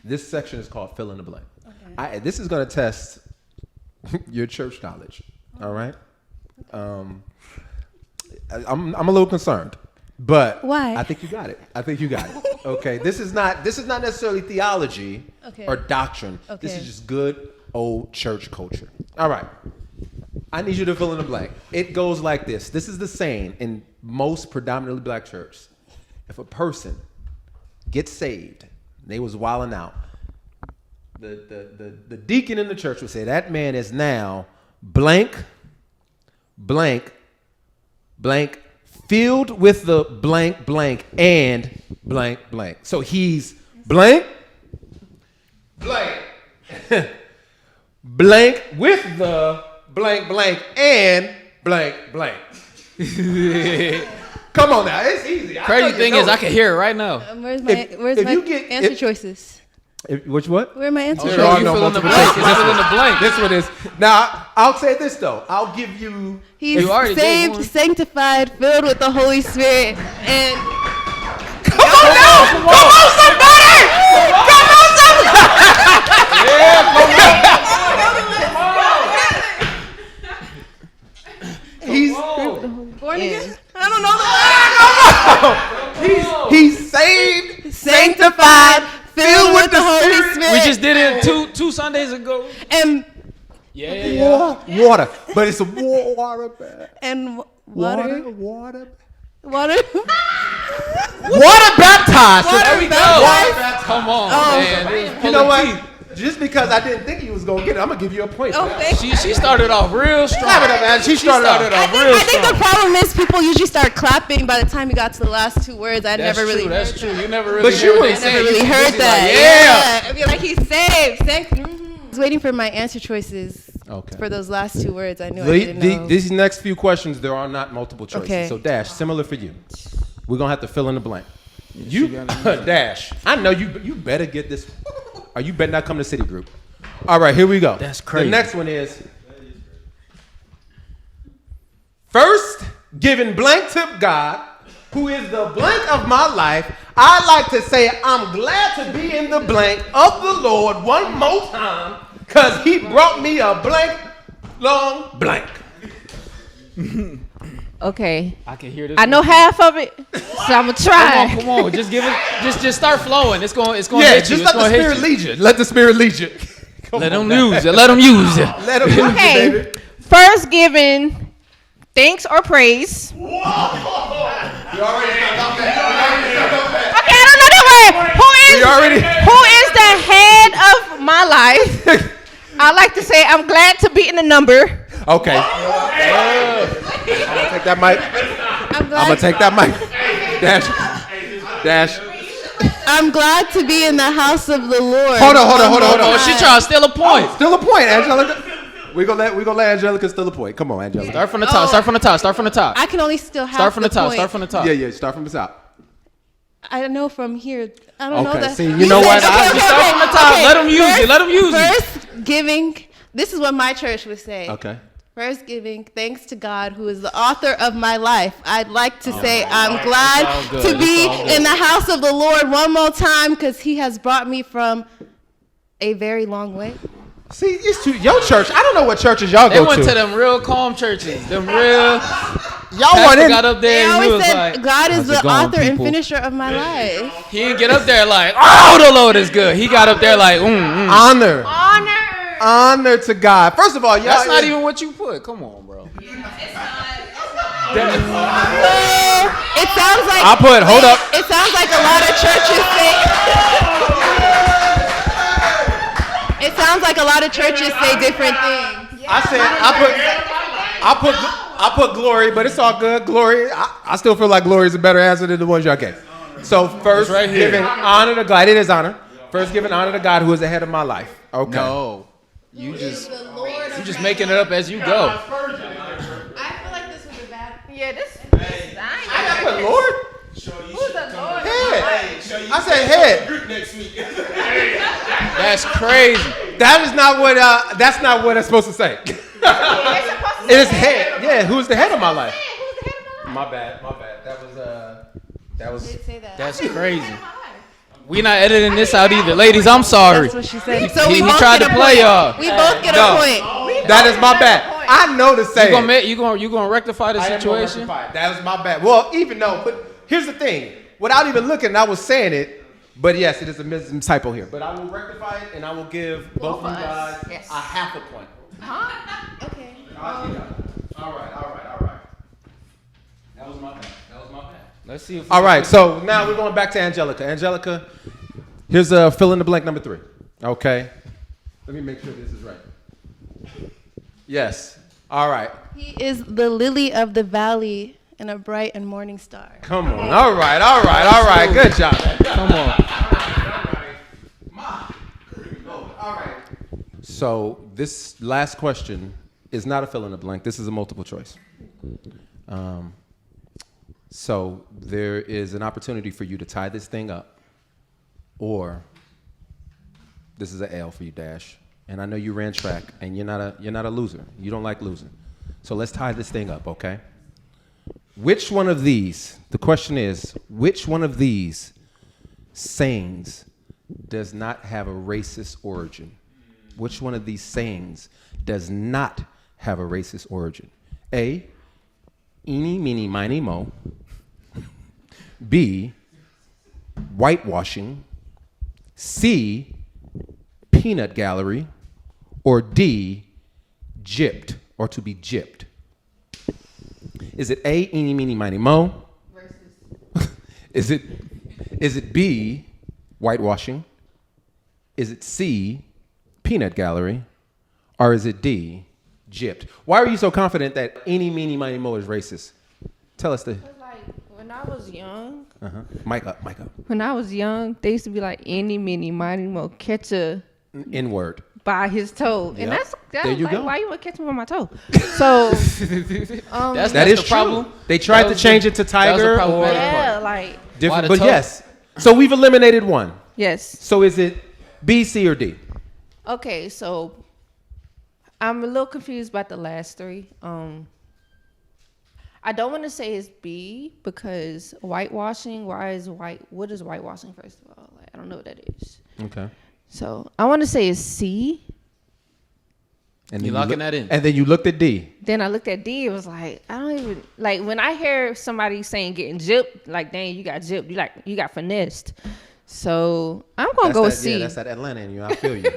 This section is called fill in the blank, This is going to test your church knowledge. All right. I'm a little concerned, but why? I think you got it. Okay. This is not necessarily theology or doctrine. Okay. This is just good old church culture. All right. I need you to fill in the blank. It goes like this. This is the saying in most predominantly black churches. If a person gets saved, they was wilding out, the deacon in the church would say, that man is now blank, blank, blank, filled with the blank, blank, and blank, blank. So he's blank, blank, blank with the blank, blank, and blank, blank. Come on now, it's easy. Crazy thing is, I can hear it right now. Where's my answer choices? Which what? Where are my answer Oh, choices? There are you no fill in the multiple blank. choices. You fill in the blank. This one is. Now, I'll say this though. I'll give you. He's You already gave saved, one. sanctified, filled with the Holy Spirit, and Come on now! Come on, somebody! Come on, somebody! He's born again. I don't know the he's saved, sanctified, filled with the Holy Spirit. We just did it two Sundays ago. and Yeah. water, but it's a water bag. and water. Water baptized. So Water we go. baptized. Come on, Oh. man. you know what? Just because I didn't think he was gonna get it, I'm gonna give you a point. Oh, thank you. She started off real strong. Clap it up, man. She started off. I think the problem is people usually start clapping by the time you got to the last two words. I never really That's heard true. that. You never really But hear you what they were- say. I never You really just heard be that. like, Yeah. I'd be like, he's saved. I was waiting for my answer choices Okay. for those last two words. I knew I didn't know. These next few questions, there are not multiple choices. Okay. So Dash, similar for you. We're gonna have to fill in the blank. You Dash, I know you better get this, or you better not come to Citigroup. All right, here we go. That's crazy. The next one is first giving blank to God, who is the blank of my life. I like to say I'm glad to be in the blank of the Lord one more time, cause He brought me a blank, long blank. Okay. I can hear this. I know half of it, so I'm gonna try. Come on. Just give it. Just start flowing. It's going. Yeah, hit you. just let the Spirit lead you. Let the Spirit lead you. Let them use it. Let them use it. Let him use you, Okay. baby. First, giving thanks or praise. You already stuck Okay, I don't know that word. Who is the head of my life? I like to say I'm glad to be in the number. Okay. I'm gonna take that mic. I'm gonna take that mic. Dash. I'm glad to be in the house of the Lord. Hold on. Oh, she trying to steal a point. Still a point, Angelica. We gonna let Angelica steal a point. Come on, Angelica. Start from the top. Start from the top. Start from the top. I can only still have Start from the top. point. Start from the top. Yeah. Start from the top. I know from here. I don't know Okay, that. see, you know what? Start from the top. Let them use it. Let them use it. First, giving. This is what my church would say. Okay. First, giving thanks to God, who is the author of my life. I'd like to say I'm glad all good. to be It's all good. in the house of the Lord one more time because He has brought me from a very long way. See, it's too, your church. I don't know what churches y'all They go went to. to them real calm churches. Them real. Y'all went Pastor in. got up They there and he always was said like, God is "How's it the going, author and people?" finisher of my life. He didn't get up there like, oh, the Lord is good. He got up there like, Honor to God. First of all, y'all. That's not even what you put. Come on, bro. It sounds like Hold up. It sounds like a lot of churches say. It sounds like a lot of churches say different things. I put glory, but it's all good. Glory. I still feel like glory is a better answer than the ones y'all gave. So first, right here. giving honor to God. It is honor. First, giving honor to God, who is the head of my life. Okay. No. You just making it up as you go. I feel like this was a bad. Yeah, this. I put Lord. Who's the Lord? Head. I said head. That's crazy. That is not what. That's not what it's supposed to say. It is head. Yeah. Who's the head of my life? Who's the head of my life? My bad. That was. Say that. That's crazy. We not editing this out either, ladies. I'm sorry. That's what she said. So He we both tried get to a play point. y'all. We both get a point. That is my bad. I know to say You gonna rectify the situation? That was my bad. Well, even though, but here's the thing. Without even looking, I was saying it. But yes, it is a typo here. But I will rectify it, and I will give both of you guys a half a point. Okay. All right. That was my bad. Let's see. If All right, so now we're going back to Angelica. Angelica, here's a fill in the blank number 3. Okay. Let me make sure this is right. Yes. All right. He is the lily of the valley and a bright and morning star. Come on. All right. Good job. Come on. All right. So this last question is not a fill in the blank. This is a multiple choice. So there is an opportunity for you to tie this thing up, or this is an L for you, Dash. And I know you ran track, and you're not a loser. You don't like losing. So let's tie this thing up, okay? Which one of these? The question is, which one of these sayings does not have a racist origin? Which one of these sayings does not have a racist origin? A, eeny, meeny, miny, mo. B, whitewashing. C, peanut gallery. Or D, gypped, or to be gypped. Is it A, eeny, meeny, miny, mo? Racist. Is it B, whitewashing? Is it C, peanut gallery? Or is it D, gypped? Why are you so confident that eeny, meeny, miny, mo is racist? Tell us the... When I was young, Mic up. when I was young, they used to be like, any, mini, miny, mo, catch a N-word. by his toe. Yep. And that's There you like, go. why you want to catch me on my toe? So, That's That is the true. problem. They tried That to was change the- it to that was the tiger or problematic yeah, part. like, different, Why but the toe? yes. So we've eliminated one. yes. So is it B, C, or D? Okay, so I'm a little confused about the last 3. I don't want to say it's B because whitewashing. What is whitewashing? First of all, like, I don't know what that is. Okay. So I want to say it's C. And You then locking that in? And then you looked at D. Then I looked at D. It was like, I don't even like when I hear somebody saying getting gypped. Like, dang, you got gypped. You got finessed. So I'm gonna go with C. Yeah, that's that Atlanta in you. I feel you.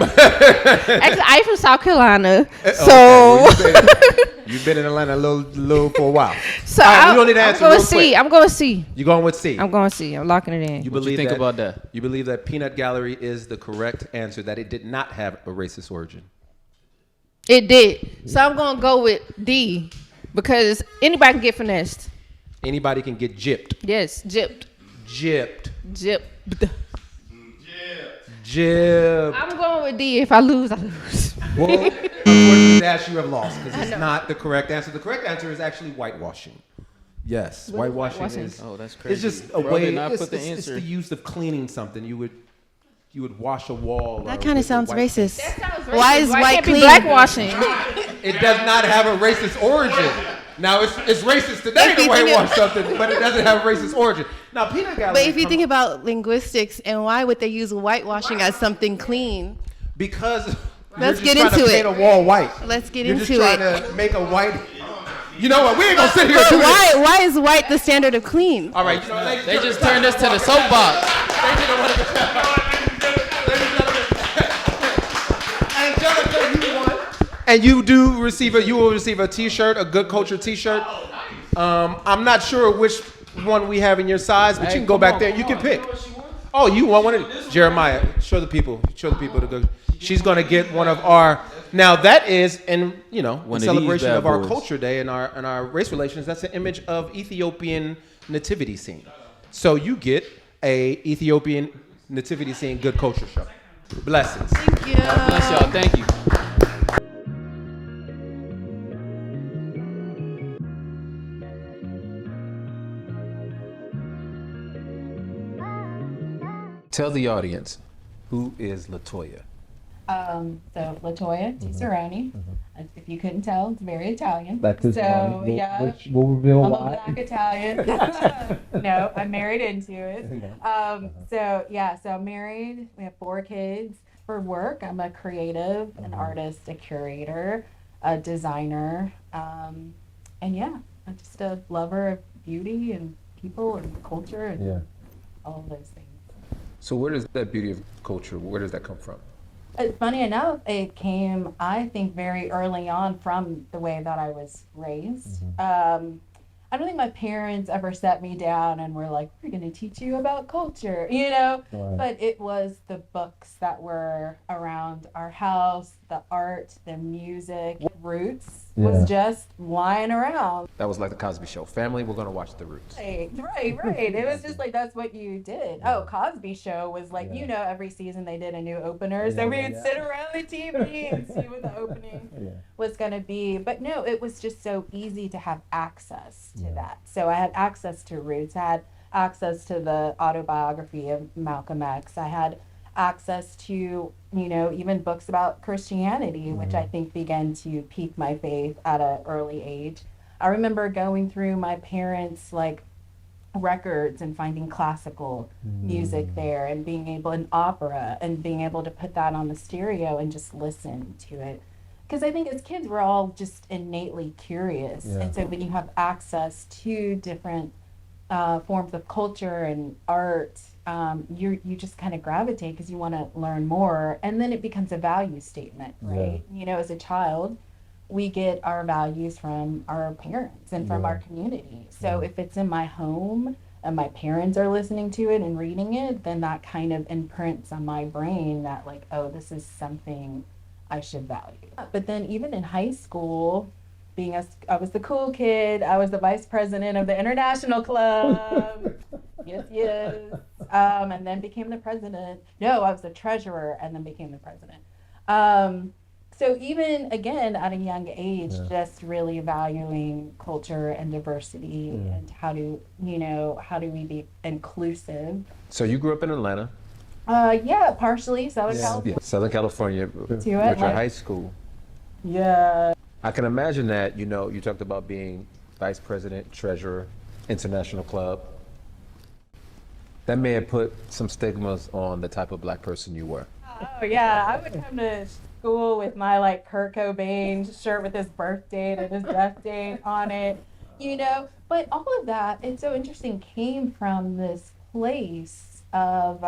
Actually, I'm from South Carolina, so Okay, well, you've been in Atlanta a little for a while. so All right, we I'm, don't need to I'm answer going real C. quick. I'm going C. You going with C? I'm going C. I'm locking it in. You What you believe think that, about that? You believe that peanut gallery is the correct answer, that it did not have a racist origin. It did. So I'm gonna go with D because anybody can get finessed. Anybody can get gypped. Yes, gypped. Gypped. Gypped. Gypped. I'm going with D. If I lose, I lose. Well, unfortunately, Dash, you have lost because it's not the correct answer. The correct answer is actually whitewashing. Yes, whitewashing is. Oh, that's crazy. It's just a Bro way. did not It's, put the it's answer. the use of cleaning something. You would wash a wall. That kind of sounds racist. Sounds Why is racist. white can't clean? be blackwashing? It does not have a racist origin. Now it's racist today If to you think whitewash something, but it doesn't have a racist origin. Now peanut gallery. But if you think about linguistics and why would they use whitewashing as something clean? because Let's you're get just trying into to it. paint a wall white. Let's get You're into just trying it. to make a white. You know what? We ain't gonna sit here and do this. Why is white the standard of clean? All right, you know, ladies and They gentlemen, just turned this to the soapbox. Angelica, you won. And you will receive a T-shirt, a Good Culture T-shirt. I'm not sure which one we have in your size, but you can go back there and you can pick. Oh, you want one of Jeremiah? Show the people the good. She's gonna get one of our. Now that is in One of celebration these of our bad boys. culture day and our race relations. That's an image of Ethiopian nativity scene. So you get a Ethiopian nativity scene Good Culture shirt. Blessings. Thank you. Bless y'all. Thank you. Tell the audience, who is Latoya? So Latoya Tisseroni. If you couldn't tell, it's very Italian. That is So funny. yeah, We'll reveal I'm a why. black Italian. No, I'm married into it. So yeah, so I'm married. We have 4 kids. For work, I'm a creative, an artist, a curator, a designer, and yeah, I'm just a lover of beauty and people and culture and all of those things. So where does that beauty of culture, where does that come from? Funny enough, it came, I think, very early on from the way that I was raised. I don't think my parents ever set me down and were like, we're going to teach you about culture, but it was the books that were around our house, the art, the music. Roots was just lying around. That was like the Cosby Show. Family, we're going to watch The Roots. Right. It was just like, that's what you did. Oh, Cosby Show was like, every season they did a new opener. So we would sit around the TV and see what the opening was going to be. But no, it was just so easy to have access to that. So I had access to Roots. I had access to the autobiography of Malcolm X. I had access to, even books about Christianity, which I think began to pique my faith at an early age. I remember going through my parents' records and finding classical music there and being able, and opera, and being able to put that on the stereo and just listen to it. Because I think as kids, we're all just innately curious. And so when you have access to different forms of culture and art, you just kind of gravitate because you want to learn more. And then it becomes a value statement, right? As a child, we get our values from our parents and from our community. So if it's in my home and my parents are listening to it and reading it, then that kind of imprints on my brain that oh, this is something I should value. But then even in high school, I was the cool kid. I was the vice president of the international club. Yes. And then became the president. No, I was the treasurer and then became the president. So even, again, at a young age, just really valuing culture and diversity and how do we be inclusive. So you grew up in Atlanta? Partially. Southern California. Yeah, Southern California. With your high school. Yeah. I can imagine that, you talked about being vice president, treasurer, international club. That may have put some stigmas on the type of black person you were. Oh, yeah. I would come to school with my Kurt Cobain shirt with his birth date and his death date on it, But all of that, it's so interesting, came from this place of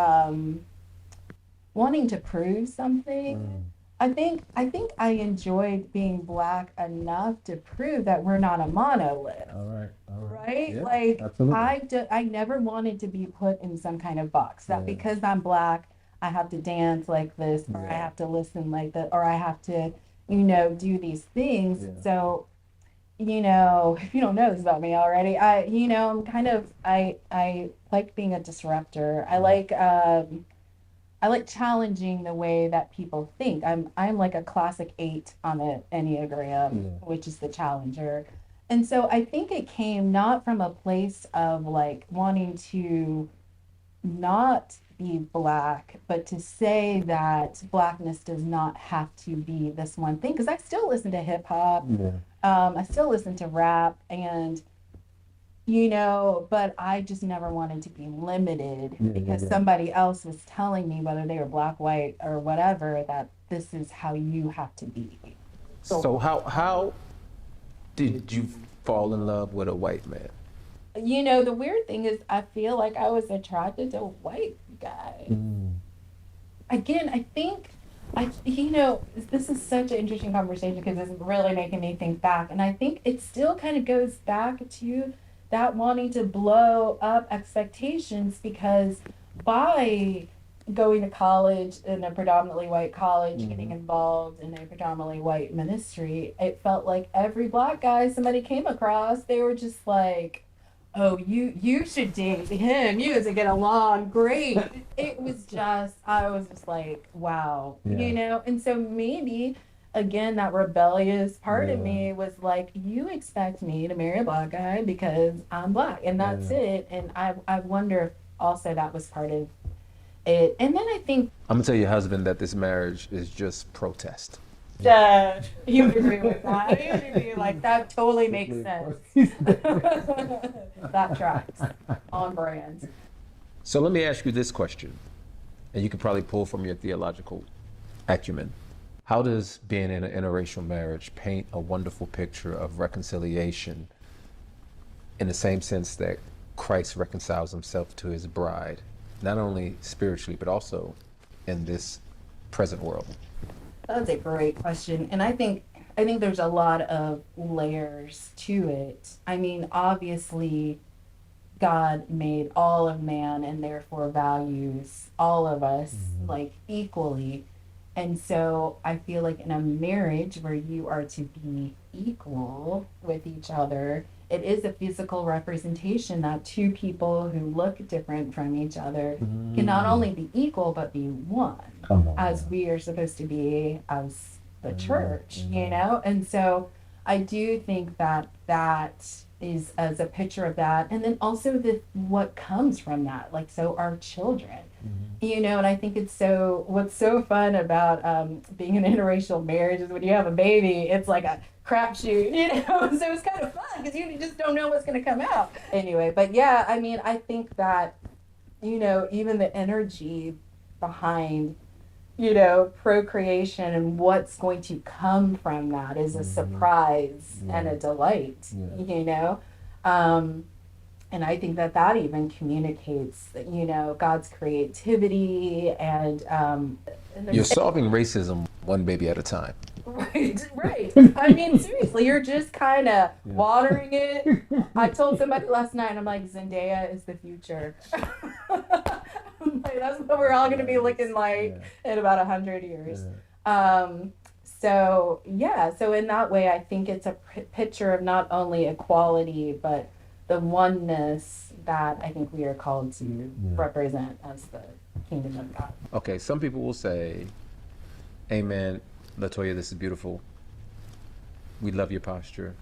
wanting to prove something. I think I enjoyed being black enough to prove that we're not a monolith. All right. Right? Yeah, absolutely. I never wanted to be put in some kind of box that because I'm black, I have to dance like this, or I have to listen like that, or I have to, do these things. Yeah. So, if you don't know this about me already, I'm kind of, I like being a disruptor. I like challenging the way that people think. I'm like a classic 8 on the Enneagram, which is the challenger. And so I think it came not from a place of wanting to not be black, but to say that blackness does not have to be this one thing. Because I still listen to hip hop. I still listen to rap and but I just never wanted to be limited because somebody else was telling me, whether they were black, white, or whatever, that this is how you have to be. So how did you fall in love with a white man? The weird thing is I feel like I was attracted to a white guy. Again, I think, this is such an interesting conversation because it's really making me think back. And I think it still kind of goes back to that wanting to blow up expectations, because by going to college in a predominantly white college, getting involved in a predominantly white ministry, it felt like every black guy somebody came across, they were just like, oh, you should date him. You guys would get along great. I was just like, wow, And so maybe, again, that rebellious part of me was like, you expect me to marry a black guy because I'm black, and that's it. And I wonder if also that was part of And then I think I'm gonna tell your husband that this marriage is just protest. you agree with that. You agree, like that totally makes sense. That tracks on brand. So let me ask you this question, and you could probably pull from your theological acumen. How does being in an interracial marriage paint a wonderful picture of reconciliation in the same sense that Christ reconciles himself to his bride, not only spiritually, but also in this present world? That's a great question. And I think there's a lot of layers to it. I mean, obviously, God made all of man and therefore values all of us like equally. And so I feel like in a marriage where you are to be equal with each other, it is a physical representation that two people who look different from each other can not only be equal, but be one, as we are supposed to be as the church, you know? And so I do think that is as a picture of that. And then also what comes from that, like, so our children, you know, and I think what's so fun about being in an interracial marriage is when you have a baby, it's like a crapshoot, you know, so it's kind of fun because you just don't know what's going to come out. Anyway, but yeah, I mean, I think that, you know, even the energy behind, you know, procreation and what's going to come from that is a surprise and a delight, you know? And I think that even communicates, you know, God's creativity and you're solving racism one baby at a time. Right. I mean, seriously, you're just kind of watering it. I told somebody last night, I'm like, Zendaya is the future. Like, that's what we're all going to be looking like in about 100 years. So in that way, I think it's a picture of not only equality, but the oneness that I think we are called to represent as the kingdom of God. Okay, some people will say, amen, Latoya, this is beautiful. We love your posture.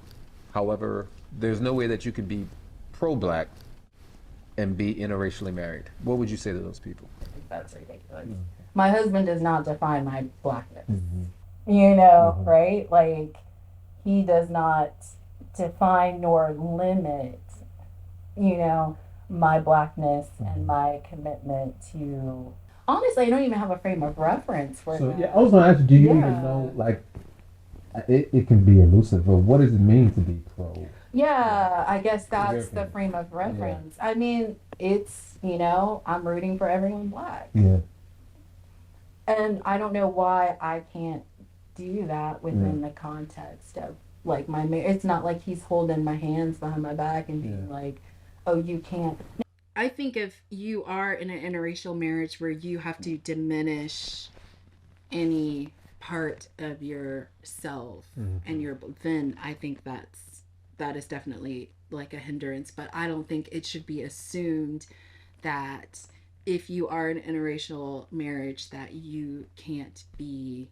However, there's no way that you can be pro-black and be interracially married. What would you say to those people? I think that's ridiculous. My husband does not define my blackness. You know, right? Like, he does not define nor limit, you know, my blackness and my commitment to. Honestly, I don't even have a frame of reference for that. Yeah, I was gonna ask you, do you even know, like, it can be elusive, but what does it mean to be pro? Yeah, I guess that's the frame of reference. I mean, it's, you know, I'm rooting for everyone black. Yeah. And I don't know why I can't do that within the context of, like, my marriage. It's not like he's holding my hands behind my back and being like, oh, you can't. I think if you are in an interracial marriage where you have to diminish any part of yourself and then I think that is definitely like a hindrance. But I don't think it should be assumed that if you are in an interracial marriage that you can't be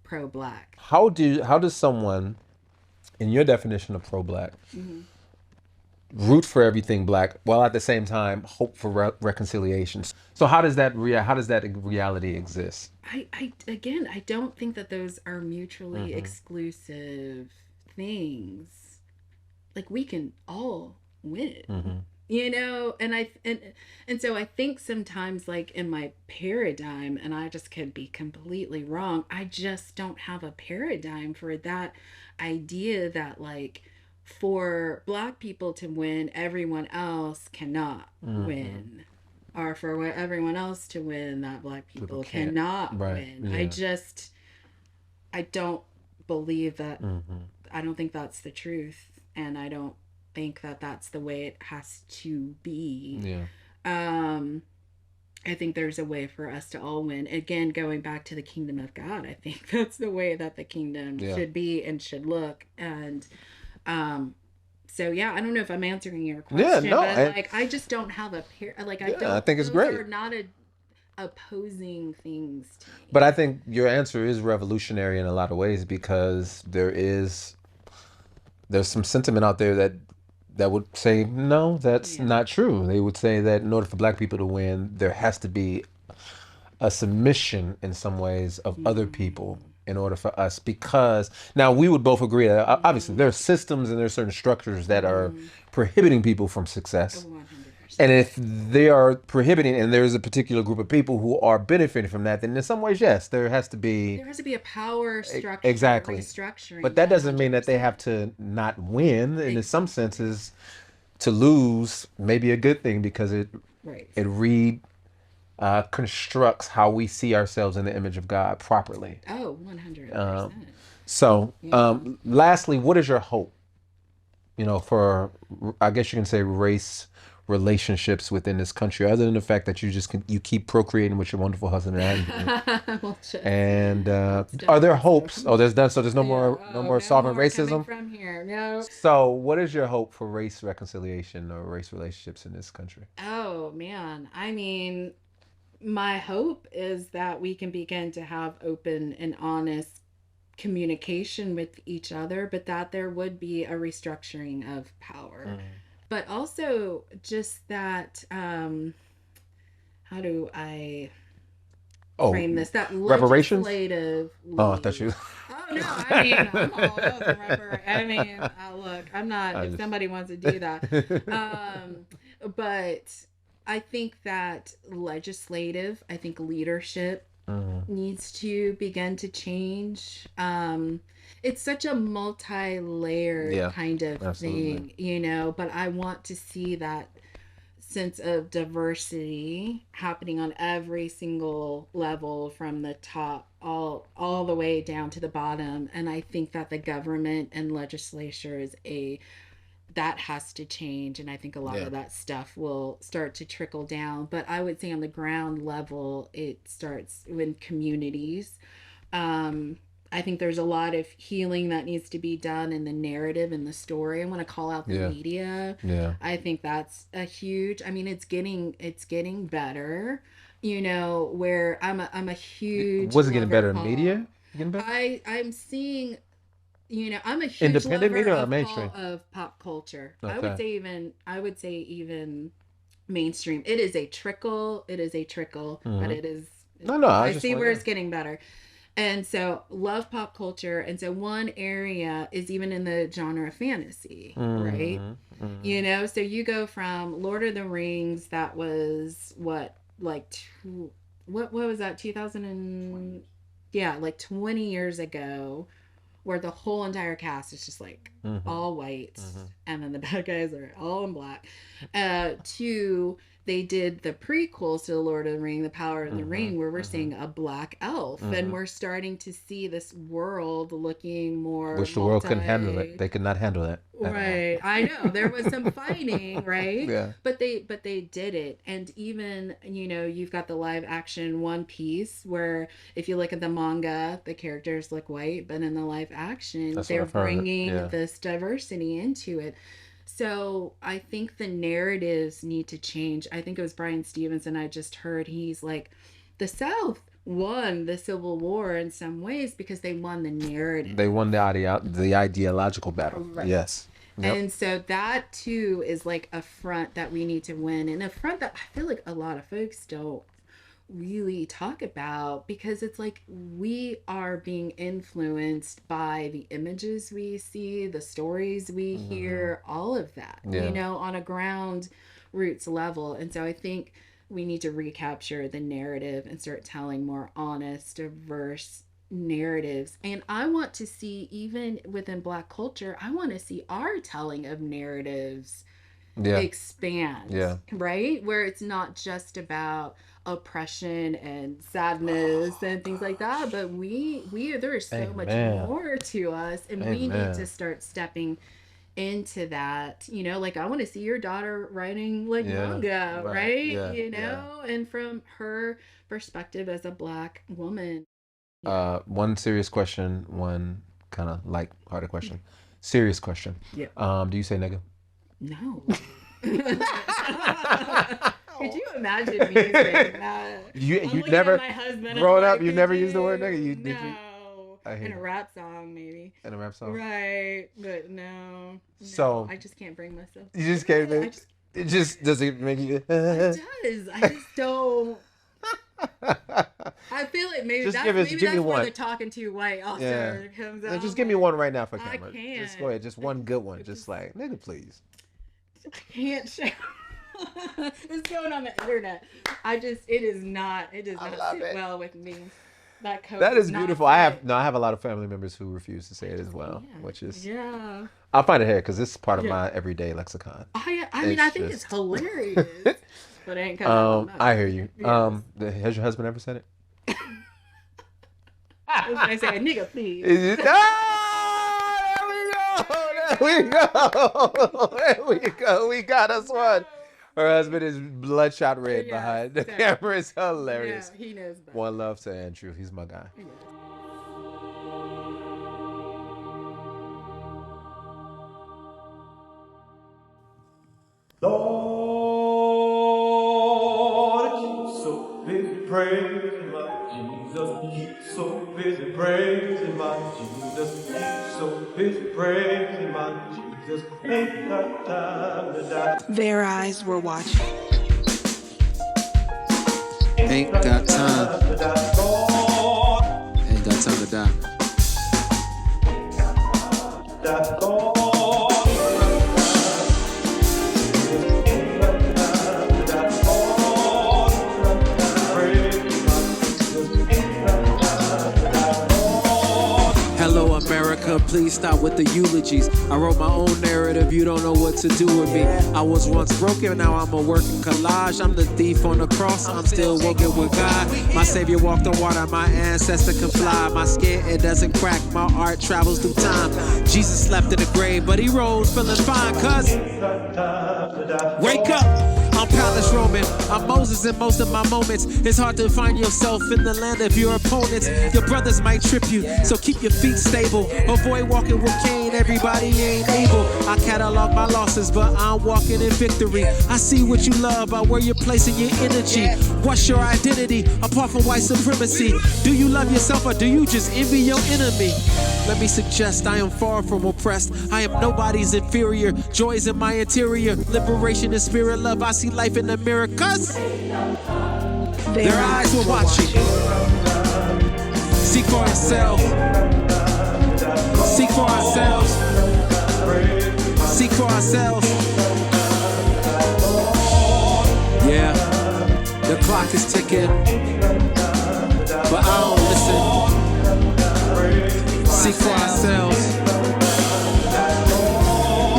pro-black. How does someone, in your definition of pro-black, root for everything black while at the same time hope for reconciliation? So how does that reality exist? I don't think that those are mutually exclusive things. Like, we can all win. You know, and so I think sometimes, like, in my paradigm, and I just could be completely wrong, I just don't have a paradigm for that idea that, like, for black people to win, everyone else cannot win. Or for everyone else to win, that black people cannot win. Yeah. I don't believe that. I don't think that's the truth. And I don't think that that's the way it has to be. I think there's a way for us to all win. Again, going back to the kingdom of God, I think that's the way that the kingdom should be and should look. And so I don't know if I'm answering your question, but I just don't have a I think it's great. Those are not opposing things to me. But I think your answer is revolutionary in a lot of ways, because there's some sentiment out there that that would say no, that's not true. They would say that in order for black people to win, there has to be a submission in some ways of other people in order for us, because now we would both agree that obviously there are systems and there are certain structures that are prohibiting people from success. 100%. And if they are prohibiting and there's a particular group of people who are benefiting from that, then in some ways, yes, there has to be a power structure, exactly restructuring. But that doesn't mean that they have to not win. And in some senses, to lose may be a good thing, because it constructs how we see ourselves in the image of God properly. Oh, 100%. Lastly, what is your hope? For, I guess you can say, race relationships within this country, other than the fact that you keep procreating with your wonderful husband and are there hopes? There's no more solving racism from here. No. So what is your hope for race reconciliation or race relationships in this country? Oh man, I mean, my hope is that we can begin to have open and honest communication with each other, but that there would be a restructuring of power. But also just that, how do I frame this? That reparations? Legislative. I thought you. Oh no! I mean, I'm all about the rubber. I mean, look, I'm not. If somebody wants to do that, but I think that I think leadership needs to begin to change. It's such a multi-layered kind of thing, but I want to see that sense of diversity happening on every single level, from the top all the way down to the bottom. And I think that the government and legislature that has to change, and I think a lot of that stuff will start to trickle down. But I would say on the ground level, it starts with communities. I think there's a lot of healing that needs to be done in the narrative and the story. I want to call out the media. I think that's a huge. I mean, it's getting better. Where I'm a huge. Was it getting better in media? I'm seeing. I'm a huge independent lover media or mainstream of pop culture. Okay. I would say even mainstream. It is a trickle, but it is. No. I see where it's getting better. And so love pop culture. And so one area is even in the genre of fantasy, right? So you go from Lord of the Rings, that was what was that? 2000 like 20 years ago, where the whole entire cast is just like all white, and then the bad guys are all in black. To they did the prequels to the Lord of the Ring, The Power of the Ring, where we're seeing a black elf, and we're starting to see this world looking more. Which the world couldn't handle it. They could not handle that. Right, I know there was some fighting, right? Yeah. But they did it, and even you've got the live action One Piece, where if you look at the manga, the characters look white, but in the live action, they're bringing this diversity into it. So I think the narratives need to change. I think it was Bryan Stevenson I just heard. He's like, the South won the Civil War in some ways because they won the narrative. They won the ideological battle. Right. Yes. Yep. And so that too is like a front that we need to win, and a front that I feel like a lot of folks don't really talk about, because it's like we are being influenced by the images we see, the stories we hear, all of that, on a ground roots level. And so I think we need to recapture the narrative and start telling more honest, diverse narratives. And I want to see, even within Black culture, I want to see our telling of narratives expand, right? Where it's not just about oppression and sadness and things like that, but there is so much more to us, and we need to start stepping into that. Like, I want to see your daughter writing manga, right? And from her perspective as a Black woman. One serious question, one kind of light-hearted question. Serious question. Do you say nigga? No. Could you imagine me saying that? You never, my husband, growing up, you never used the word nigga? No. in a rap song, maybe. In a rap song? Right, but no. So I just can't bring myself. You just can't. It just does it make you? It does. I just don't. I feel like maybe that's where the talking too white also comes out. Just give me one right now for camera. I can't. Just go ahead. Just one good one. Just like, nigga, please. I can't show. It's going on the internet. It does not sit well with me. That is beautiful. I have a lot of family members who refuse to say it as well, which is I'll find it here because this is part of my everyday lexicon. I think it's hilarious, but it ain't coming. I hear you. Has your husband ever said it? I was gonna say, nigga, please. There we go. We got us one. Her husband is bloodshot red behind the camera. It's hilarious. Yeah, he knows better. One love to Andrew. He's my guy. Lord, keep so busy praising my Jesus. Keep so busy praising my Jesus. Keep so busy praising my Jesus. Ain't got time to die. Their eyes were watching. Ain't got time. Ain't got time to die. Hello, America, please stop with the eulogies. I wrote my own narrative, you don't know what to do with me. I was once broken, now I'm a working collage. I'm the thief on the cross, I'm still working with God. My savior walked on water, my ancestor can fly. My skin, it doesn't crack, my art travels through time. Jesus slept in the grave, but he rose feeling fine, cuz wake up! I'm Palace Roman, I'm Moses in most of my moments. It's hard to find yourself in the land of your opponents. Your brothers might trip you, so keep your feet stable. Avoid walking with Cain, everybody ain't able. I catalog my losses, but I'm walking in victory. I see what you love by where you're placing your energy. What's your identity, apart from white supremacy? Do you love yourself or do you just envy your enemy? Let me suggest I am far from oppressed. I am nobody's inferior. Joy is in my interior. Liberation is spirit love. I see life in the mirror, cuz their eyes were watching. Seek for ourselves. Seek for ourselves. Seek for ourselves. Yeah, the clock is ticking, but I don't listen. Seek for ourselves.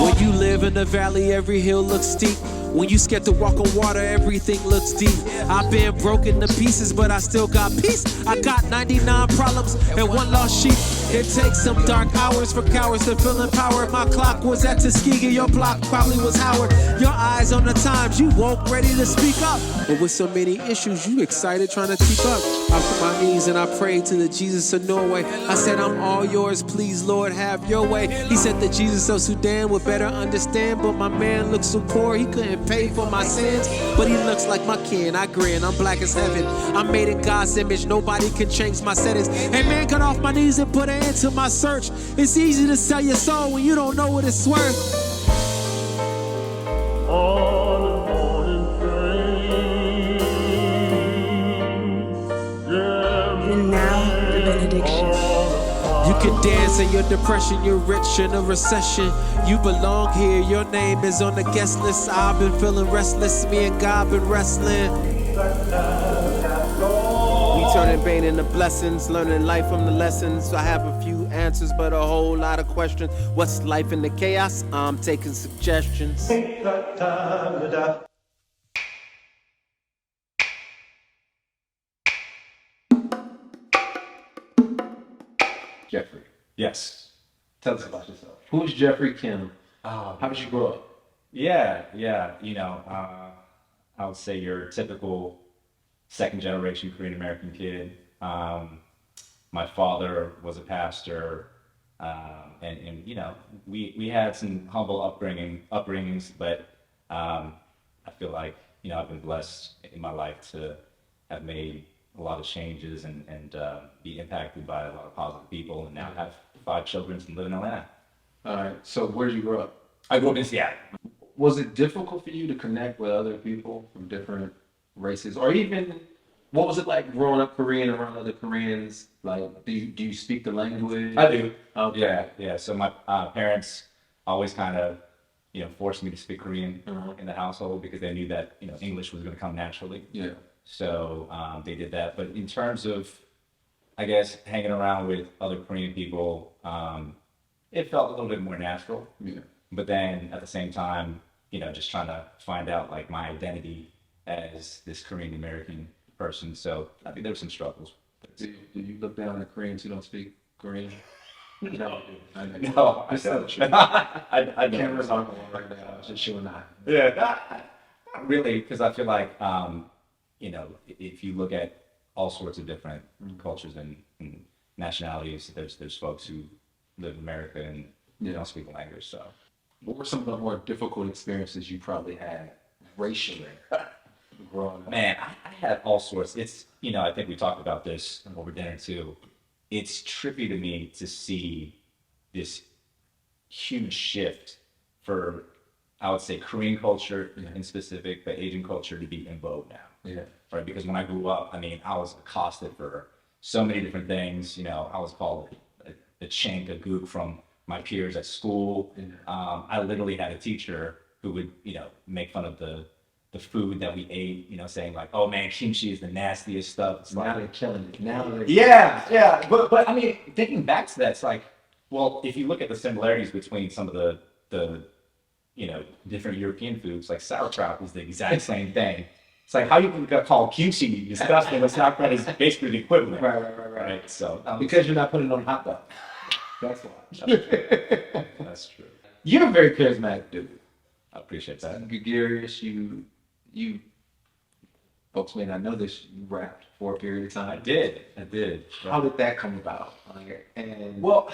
When you live in the valley, every hill looks steep. When you scared to walk on water, everything looks deep. I've been broken to pieces, but I still got peace. I got 99 problems and one lost sheep. It takes some dark hours for cowards to feel empowered. My clock was at Tuskegee, your block probably was Howard. Your eyes on the times, you woke ready to speak up. But with so many issues, you excited trying to keep up. I put my knees and I prayed to the Jesus of Norway. I said, I'm all yours, please, Lord, have your way. He said the Jesus of Sudan would better understand, but my man looks so poor, he couldn't pay for my sins. But he looks like my kin, I grin, I'm black as heaven. I'm made in God's image, nobody can change my settings. Hey man, got off my knees and put an end to my search. It's easy to sell your soul when you don't know what it's worth. And now, the benediction. You can dance in your depression, you're rich in a recession. You belong here, your name is on the guest list. I've been feeling restless, me and God been wrestling. We turning pain into blessings, learning life from the lessons. I have a few answers, but a whole lot of questions. What's life in the chaos? I'm taking suggestions. Jeffrey. Yes. Tell us about yourself. Who's Jeffrey Kim? How did you grow up? Yeah. You know, I would say your typical second generation Korean American kid. My father was a pastor, and you know, we had some humble upbringings, but I feel like, you know, I've been blessed in my life to have made a lot of changes and be impacted by a lot of positive people, and now have 5 children and live in Atlanta. All right. So where did you grow up? I grew up in Seattle. Was it difficult for you to connect with other people from different races, or even what was it like growing up Korean around other Koreans? Like, do you speak the language? I do. Okay. Yeah. So my parents always kind of, forced me to speak Korean in the household because they knew that, English was going to come naturally. Yeah. So they did that. But in terms of, I guess, hanging around with other Korean people, it felt a little bit more natural. Yeah. But then at the same time, just trying to find out like my identity as this Korean American person. So I think there were some struggles. Do you look down at Koreans who don't speak Korean? No, I No, I don't. I Cameras aren't on right now. Just you and I. Yeah, not really, because I feel like, if you look at all sorts of different cultures and nationalities, there's folks who live in America and don't speak the language. So, what were some of the more difficult experiences you probably had racially growing up? Man, I had all sorts. It's, I think we talked about this over dinner too. It's trippy to me to see this huge shift for, I would say, Korean culture in specific, but Asian culture to be in vogue now. Yeah. Right? Because when I grew up, I was accosted for so many different things. I was called a chink, a gook from my peers at school. Yeah. I literally had a teacher who would, make fun of the food that we ate, saying like, "Oh man, kimchi is the nastiest stuff." It's now they're killing it. Now they're yeah. But thinking back to that, it's like, well, if you look at the similarities between some of the different European foods, like sauerkraut is the exact same thing. It's like how you can call kimchi disgusting, but sauerkraut is basically the equivalent. Right. So because you're not putting it on hot dog. That's why. That's true. You're a very charismatic dude. I appreciate that. Gregarious, you folks may not know this, you rapped for a period of time. I did. How did that come about? Well,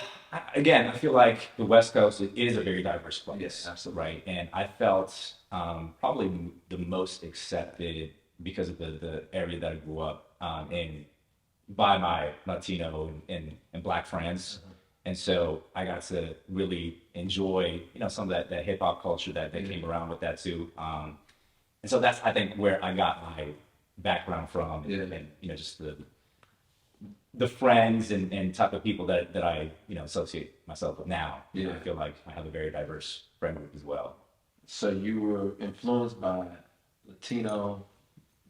again, I feel like the West Coast is a very diverse place. Yes, absolutely. Right. And I felt probably the most accepted because of the area that I grew up in by my Latino and Black friends. And so I got to really enjoy, some of that hip hop culture that came around with that too. And so that's, I think, where I got my background from, and just the friends and type of people that I associate myself with now. I feel like I have a very diverse friend group as well. So you were influenced by Latino,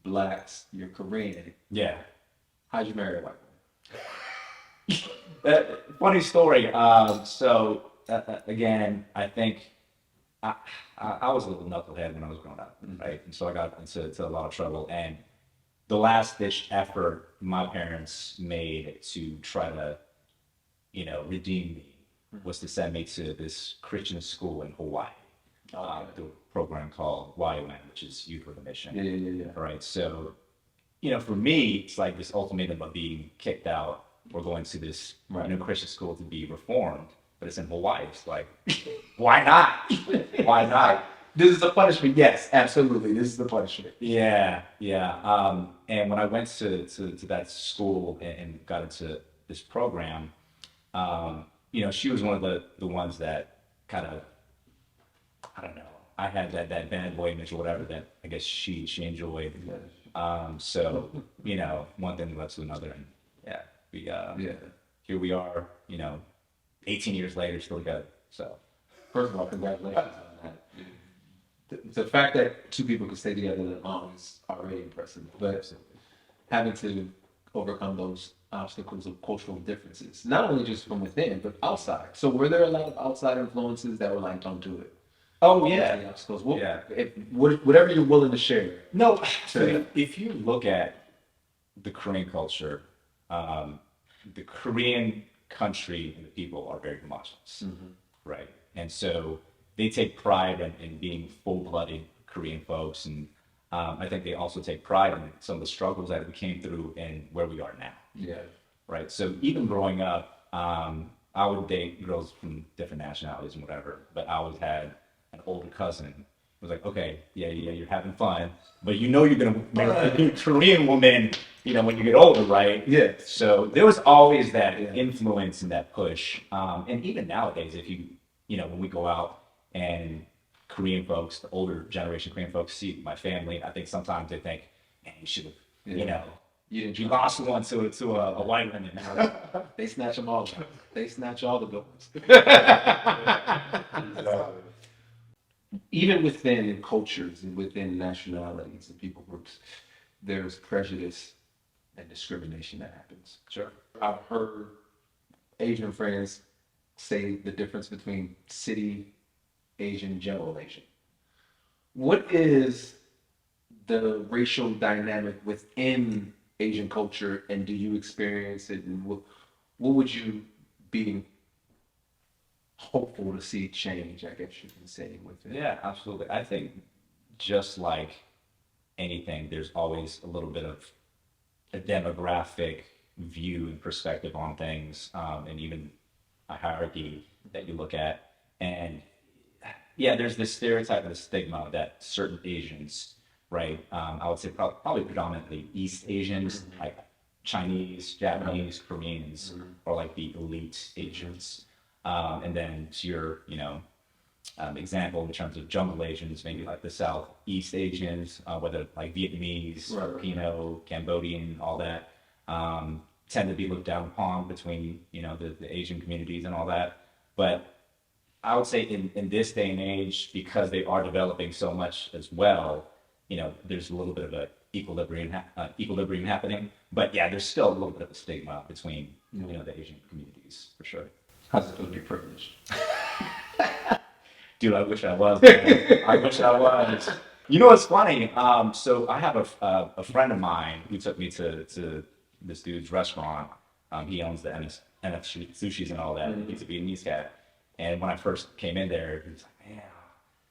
Blacks, you're Korean. Yeah. How'd you marry a white woman? Funny story. Again, I think I was a little knucklehead when I was growing up, right? And so I got into a lot of trouble. And the last ditch effort my parents made to try to, redeem me was to send me to this Christian school in Hawaii. The program called YOM, which is Youth with a Mission. Yeah. All right. So, for me, it's like this ultimatum of being kicked out or going to this Christian school to be reformed. But it's in Hawaii. It's like, why not? Why not? This is a punishment. Yes, absolutely. This is the punishment. Yeah. And when I went to that school and got into this program, she was one of the ones that kind of, I don't know, I had that bad boy image or whatever that I guess she enjoyed. So, one thing led to another, and here we are, 18 years later, still together. So, first of all, congratulations on that. The fact that two people can stay together that long is already impressive. But having to overcome those obstacles of cultural differences, not only just from within, but outside. So, were there a lot of outside influences that were like, "Don't do it"? Oh yeah. Whatever you're willing to share. No. So if you look at the Korean culture, the Korean country and the people are very homogenous, right? And so they take pride in being full-blooded Korean folks, and I think they also take pride in some of the struggles that we came through and where we are now. Yeah. Right. So even growing up, I would date girls from different nationalities and whatever, but I always had an older cousin who was like, okay, yeah, you're having fun, but you're gonna marry a Korean woman when you get older, right? Yeah. So there was always that influence and that push. And even nowadays, if when we go out and Korean folks, the older generation Korean folks see my family, I think sometimes they think, man, you should have, you lost one to a white woman. They snatch them all. They snatch all the goals. Even within cultures and within nationalities and people groups, there's prejudice and discrimination that happens. Sure. I've heard Asian friends say the difference between city Asian, general Asian. What is the racial dynamic within Asian culture, and do you experience it? And what would you be hopeful to see change, I guess you can say, with it? Yeah, absolutely. I think just like anything, there's always a little bit of a demographic view and perspective on things, and even a hierarchy that you look at. And yeah, there's this stereotype and the stigma that certain Asians, right? I would say probably predominantly East Asians, like Chinese, Japanese, Koreans, are like the elite Asians. And then to your, example in terms of jungle Asians, maybe like the Southeast Asians, whether like Vietnamese, Filipino, Cambodian, all that, tend to be looked down upon between, the Asian communities and all that. But I would say in this day and age, because they are developing so much as well, there's a little bit of a equilibrium happening. But yeah, there's still a little bit of a stigma between, the Asian communities, for sure. How's it going to be privileged? Dude, I wish I was. Man. I wish I was. You know what's funny? So I have a friend of mine who took me to this dude's restaurant. He owns the NF Sushis and all that. He's a Vietnamese guy. And when I first came in there, he was like, man,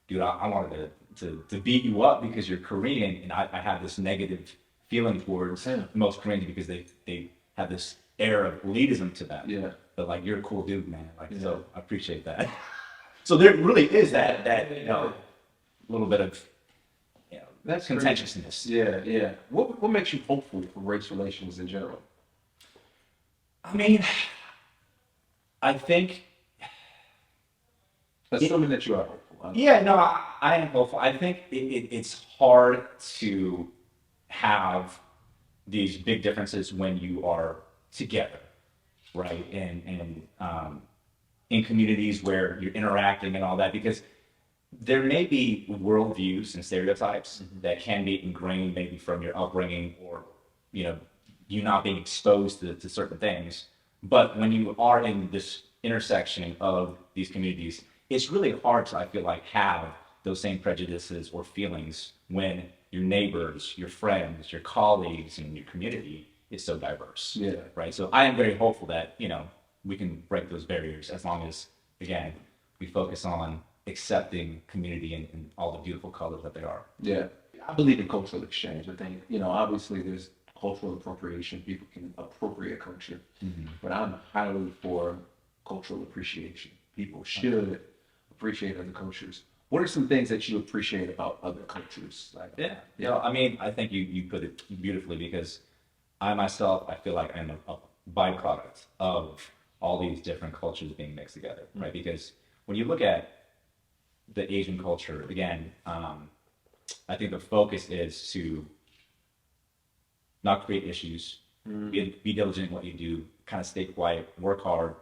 dude, I wanted to beat you up because you're Korean. And I have this negative feeling towards most Koreans because they have this air of elitism to them. Yeah. But like, you're a cool dude, man. So I appreciate that. So there really is that little bit of that's contentiousness. Crazy. Yeah. What makes you hopeful for race relations in general? I mean, I think assuming that you are hopeful. I am hopeful. I think it's hard to have these big differences when you are together, right? And in communities where you're interacting and all that, because there may be worldviews and stereotypes that can be ingrained maybe from your upbringing or, you not being exposed to certain things. But when you are in this intersection of these communities, it's really hard to, I feel like, have those same prejudices or feelings when your neighbors, your friends, your colleagues, and your community is so diverse. Yeah. Right. So I am very hopeful that, we can break those barriers as long as, again, we focus on accepting community and all the beautiful colors that they are. Yeah. I believe in cultural exchange. I think, obviously there's cultural appropriation. People can appropriate culture, but I'm highly for cultural appreciation. People should appreciate other cultures. What are some things that you appreciate about other cultures? I think you put it beautifully, because I myself, I feel like I'm a byproduct of all these different cultures being mixed together, right? Because when you look at the Asian culture, again, I think the focus is to not create issues, be diligent in what you do, kind of stay quiet, work hard,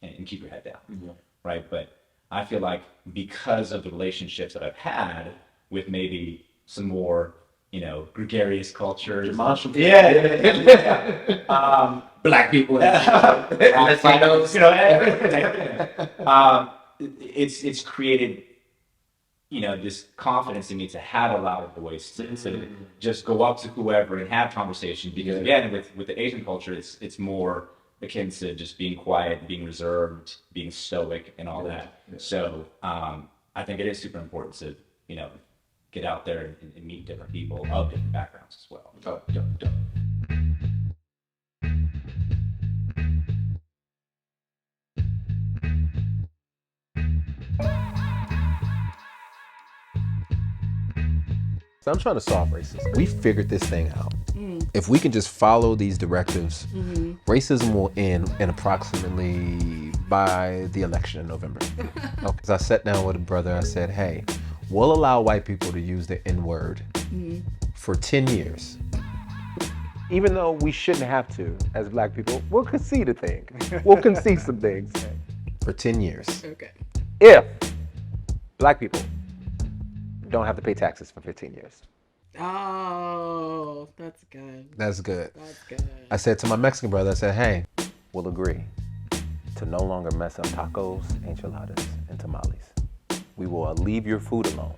and keep your head down, right? But I feel like because of the relationships that I've had with maybe some more, gregarious cultures. Black people. It's created, this confidence in me to have a louder voice, to just go up to whoever and have conversations. Because again, with the Asian culture, it's more akin to just being quiet, being reserved, being stoic, and all that. So I think it is super important to, get out there and meet different people of different backgrounds as well. So I'm trying to solve racism. We figured this thing out. if we can just follow these directives, racism will end in approximately by the election in November. Because I sat down with a brother, I said, hey, we'll allow white people to use the N-word for 10 years. Even though we shouldn't have to, as black people, we'll concede a thing. We'll concede some things for 10 years. Okay. If black people don't have to pay taxes for 15 years. Oh, that's good. That's good. That's good. I said to my Mexican brother, I said, hey, we'll agree to no longer mess up tacos, enchiladas, and tamales. We will leave your food alone.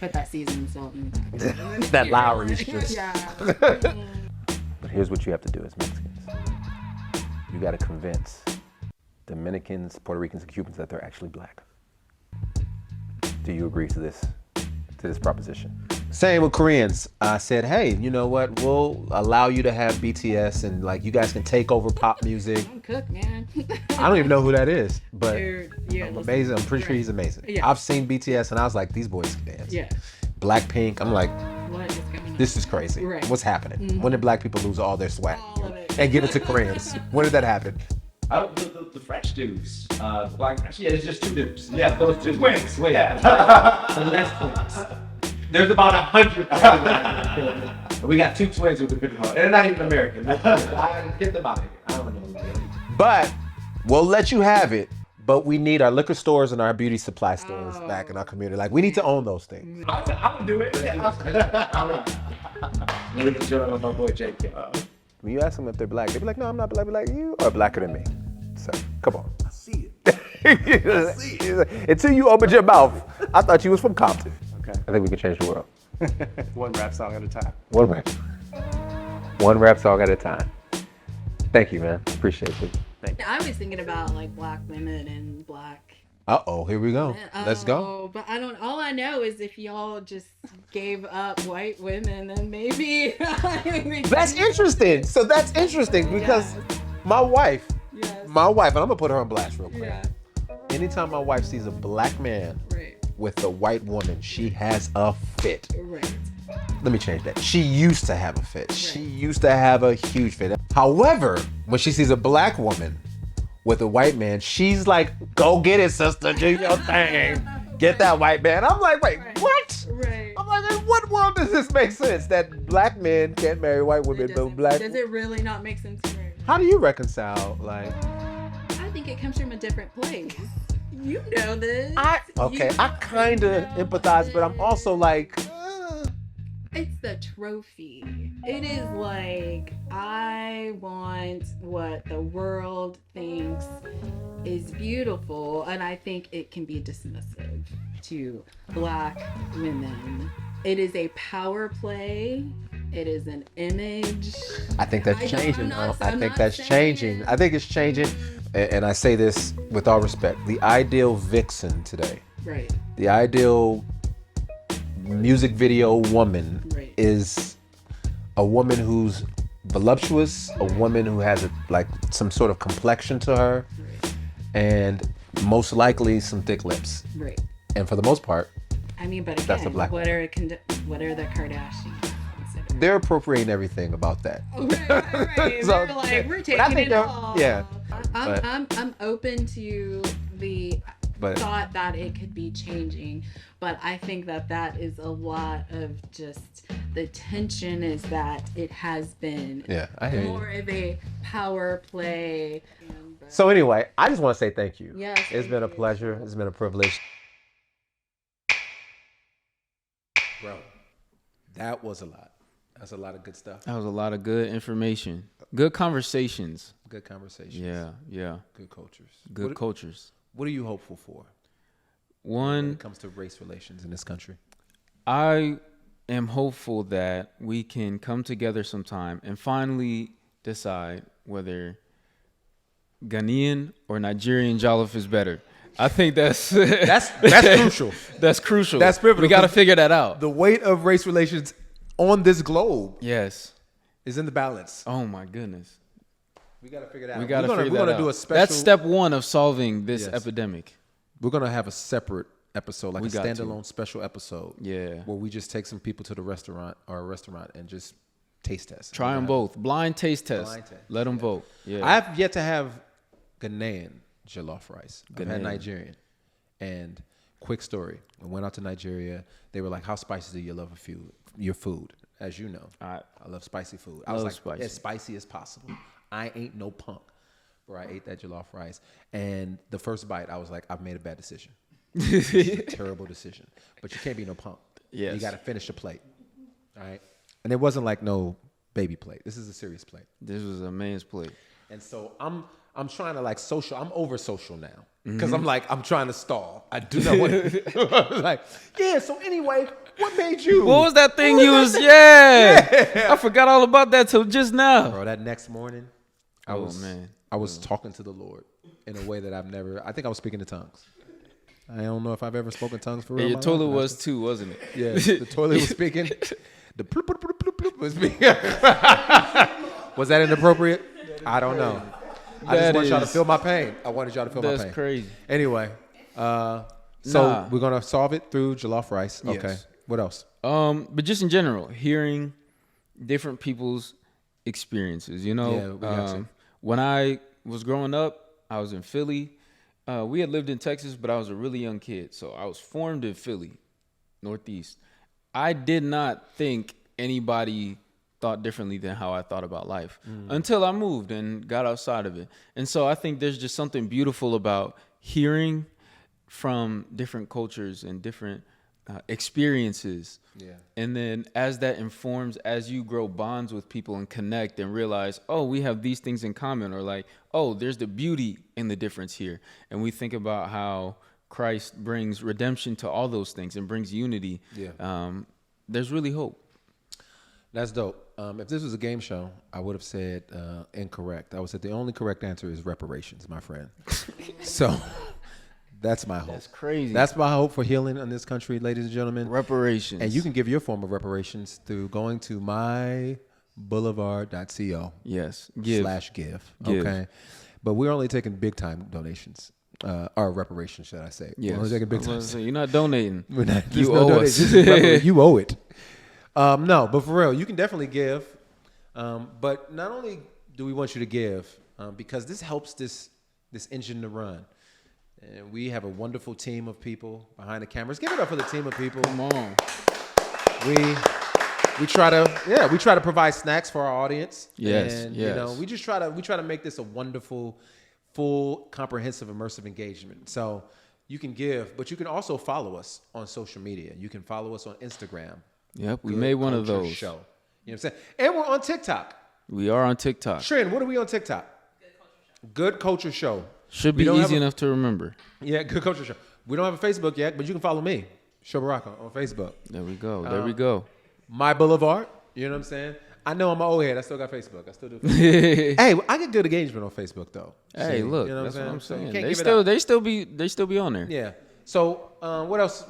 Put that seasoned salt in the tacos. That Lowry's just... Yeah. But here's what you have to do as Mexicans. You got to convince Dominicans, Puerto Ricans, and Cubans that they're actually black. Do you agree to this proposition? Same with Koreans. I said, hey, you know what? We'll allow you to have BTS and like you guys can take over pop music. Don't cook, man. I don't even know who that is, but I'm amazing. I'm pretty sure he's amazing. Yeah. I've seen BTS and I was like, these boys can dance. Yeah. Blackpink, I'm like, What is going on? this is crazy. Right. What's happening? When did black people lose all their swag All of it. and give it to Koreans? When did that happen? The French dudes, black French. Yeah, it's just two dudes. Yeah, those two twins. Yeah, that's twins. There's about 100. We got two twins with the picture heart. They're not even American. Get them out of here. I don't know. But we'll let you have it. But we need our liquor stores and our beauty supply stores back in our community. Like we need to own those things. I'll do it. Ladies and gentlemen, my boy JK. When you ask them if they're black, they be like, no, I'm not black. Be like, you are blacker than me. So come on. I see it. I see it. Until you opened your mouth, I thought you was from Compton. Okay. I think we can change the world. One rap song at a time. One rap song at a time. Thank you, man. Appreciate it. I was thinking about like black women and black. Uh-oh, here we go. Let's go. Oh, but all I know is if y'all just gave up white women, then maybe. That's interesting. So that's interesting because my wife, and I'm gonna put her on blast real quick. Yeah. Anytime my wife sees a black man with a white woman, she has a fit. Right. Let me change that. She used to have a fit. She used to have a huge fit. However, when she sees a black woman with a white man, she's like, go get it, sister. Do your thing. Get that white man. I'm like, wait, what? Right. I'm like, in what world does this make sense? That black men can't marry white women, but black... Does it really not make sense to me? How do you reconcile, like... I think it comes from a different place. You know this. I kind of empathize, but I'm also like... It's the trophy. It is like, I want what the world thinks is beautiful, and I think it can be dismissive to black women. It is a power play. It is an image. I think that's changing, though. I think that's changing. I think it's changing, and I say this with all respect. The ideal vixen today, right? The ideal music video woman is a woman who's voluptuous, a woman who has some sort of complexion to her, and most likely some thick lips. Right. And for the most part, I mean, but that's a again, black what are the Kardashians? They're appropriating everything about that. Right. So, They're like, we're taking it all. Yeah. I'm open to the thought that it could be changing, but I think that is a lot of just the tension is that it has been I hear more of a power play. So anyway, I just want to say thank you. Yes, it's been a pleasure. It's been a privilege. Bro, that was a lot. That's a lot of good stuff. That was a lot of good information. Good conversations. Good conversations. Yeah. Good cultures. Good cultures. What are you hopeful for? When it comes to race relations in this country? I am hopeful that we can come together sometime and finally decide whether Ghanaian or Nigerian jollof is better. I think that's crucial. That's crucial. That's pivotal. We got to figure that out. The weight of race relations on this globe, is in the balance. Oh my goodness. We got to figure that out. We got to figure that out. We're going to do a special. That's step one of solving this epidemic. We're going to have a separate episode, like We a got standalone special episode. Yeah. Where we just take some people to the restaurant and just taste test. Try them both. Blind taste test. Blind test. Let them vote. Yeah. I've yet to have Ghanaian jollof rice. I've had Ghanaian. Nigerian. And quick story. I went out to Nigeria. They were like, how spicy do you love your food? As you know, I love spicy food. I was like, spicy. as spicy as possible. I ain't no punk. Where I ate that jollof rice. And the first bite, I was like, I've made a bad decision. This is a terrible decision. But you can't be no punk. Yes. You got to finish the plate. All right? And it wasn't like no baby plate. This is a serious plate. This was a man's plate. And so I'm trying to like social. I'm over social now. Because I'm trying to stall. I do not want to. Like, yeah, so anyway, what made you? What was that thing you was, yeah. I forgot all about that till just now. Bro, that next morning, I was talking to the Lord in a way that I think I was speaking in tongues. I don't know if I've ever spoken tongues for real. And your toilet was too, wasn't it? Yeah, the toilet was speaking. The bloop, bloop, bloop, bloop, bloop was speaking. Was that inappropriate? I don't know. I just want y'all to feel my pain. I wanted y'all to feel my pain. That's crazy. Anyway, so we're going to solve it through jollof rice. Yes. Okay. What else? But just in general, hearing different people's experiences, you know. Yeah, we got you. When I was growing up, I was in Philly. We had lived in Texas, but I was a really young kid. So I was formed in Philly, Northeast. I did not think anybody thought differently than how I thought about life until I moved and got outside of it. And so I think there's just something beautiful about hearing from different cultures and different experiences. Yeah. And then as that informs, as you grow bonds with people and connect and realize, oh, we have these things in common, or like, oh, there's the beauty in the difference here. And we think about how Christ brings redemption to all those things and brings unity. Yeah. There's really hope. That's dope. If this was a game show, I would have said incorrect. I would say the only correct answer is reparations, my friend. So that's my hope. That's crazy. That's my hope for healing in this country, ladies and gentlemen. Reparations. And you can give your form of reparations through going to myboulevard.co. Yes. /give. Okay. But we're only taking big time donations. Or reparations, should I say. Yes. We're only taking big time. You're not donating. We're not, you owe us. You owe it. No, but for real, you can definitely give. But not only do we want you to give, because this helps this engine to run. And we have a wonderful team of people behind the cameras. Give it up for the team of people. Come on. We try to provide snacks for our audience. Yes. And yes. you know, we try to make this a wonderful, full, comprehensive, immersive engagement. So you can give, but you can also follow us on social media. You can follow us on Instagram. Yep, we made one of those. Show. You know what I'm saying? And we're on TikTok. We are on TikTok. Trent, what are we on TikTok? Good Culture Show. Should be easy enough to remember. Yeah, Good Culture Show. We don't have a Facebook yet, but you can follow me, Sho Baraka, on Facebook. There we go. There we go. My Boulevard. You know what I'm saying? I know I'm an old head. I still got Facebook. I still do Facebook. Hey, I get good engagement on Facebook though. Hey, look, you know that's what I'm saying. So they still be on there. Yeah. So what else?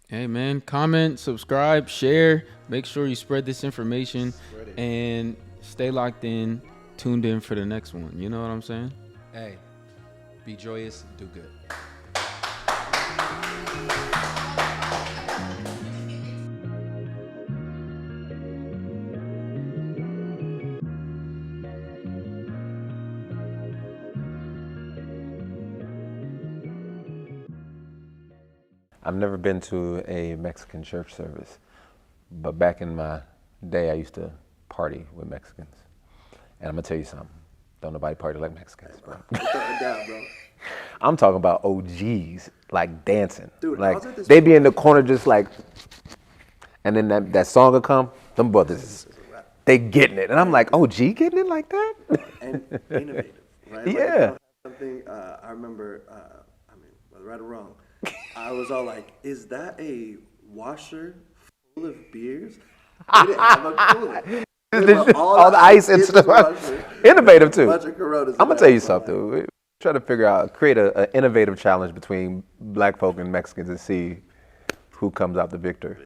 Hey man, comment, subscribe, share. Make sure you spread this information and stay locked in, tuned in for the next one. You know what I'm saying? Hey, be joyous, do good. I've never been to a Mexican church service, but back in my day, I used to party with Mexicans. And I'm gonna tell you something. Don't nobody party like Mexicans, bro. Bro. I'm talking about OGs, like dancing. Dude, like they be in the corner just like, and then that song will come, them brothers, they getting it. And I'm like, OG getting it like that? And innovative, right? Yeah. Like, something, I remember, whether right or wrong, I was all like, is that a washer full of beers? They didn't have a cooler. All the ice and stuff. Innovative too. I'm gonna tell you something. We try to create an innovative challenge between black folk and Mexicans and see who comes out the victor.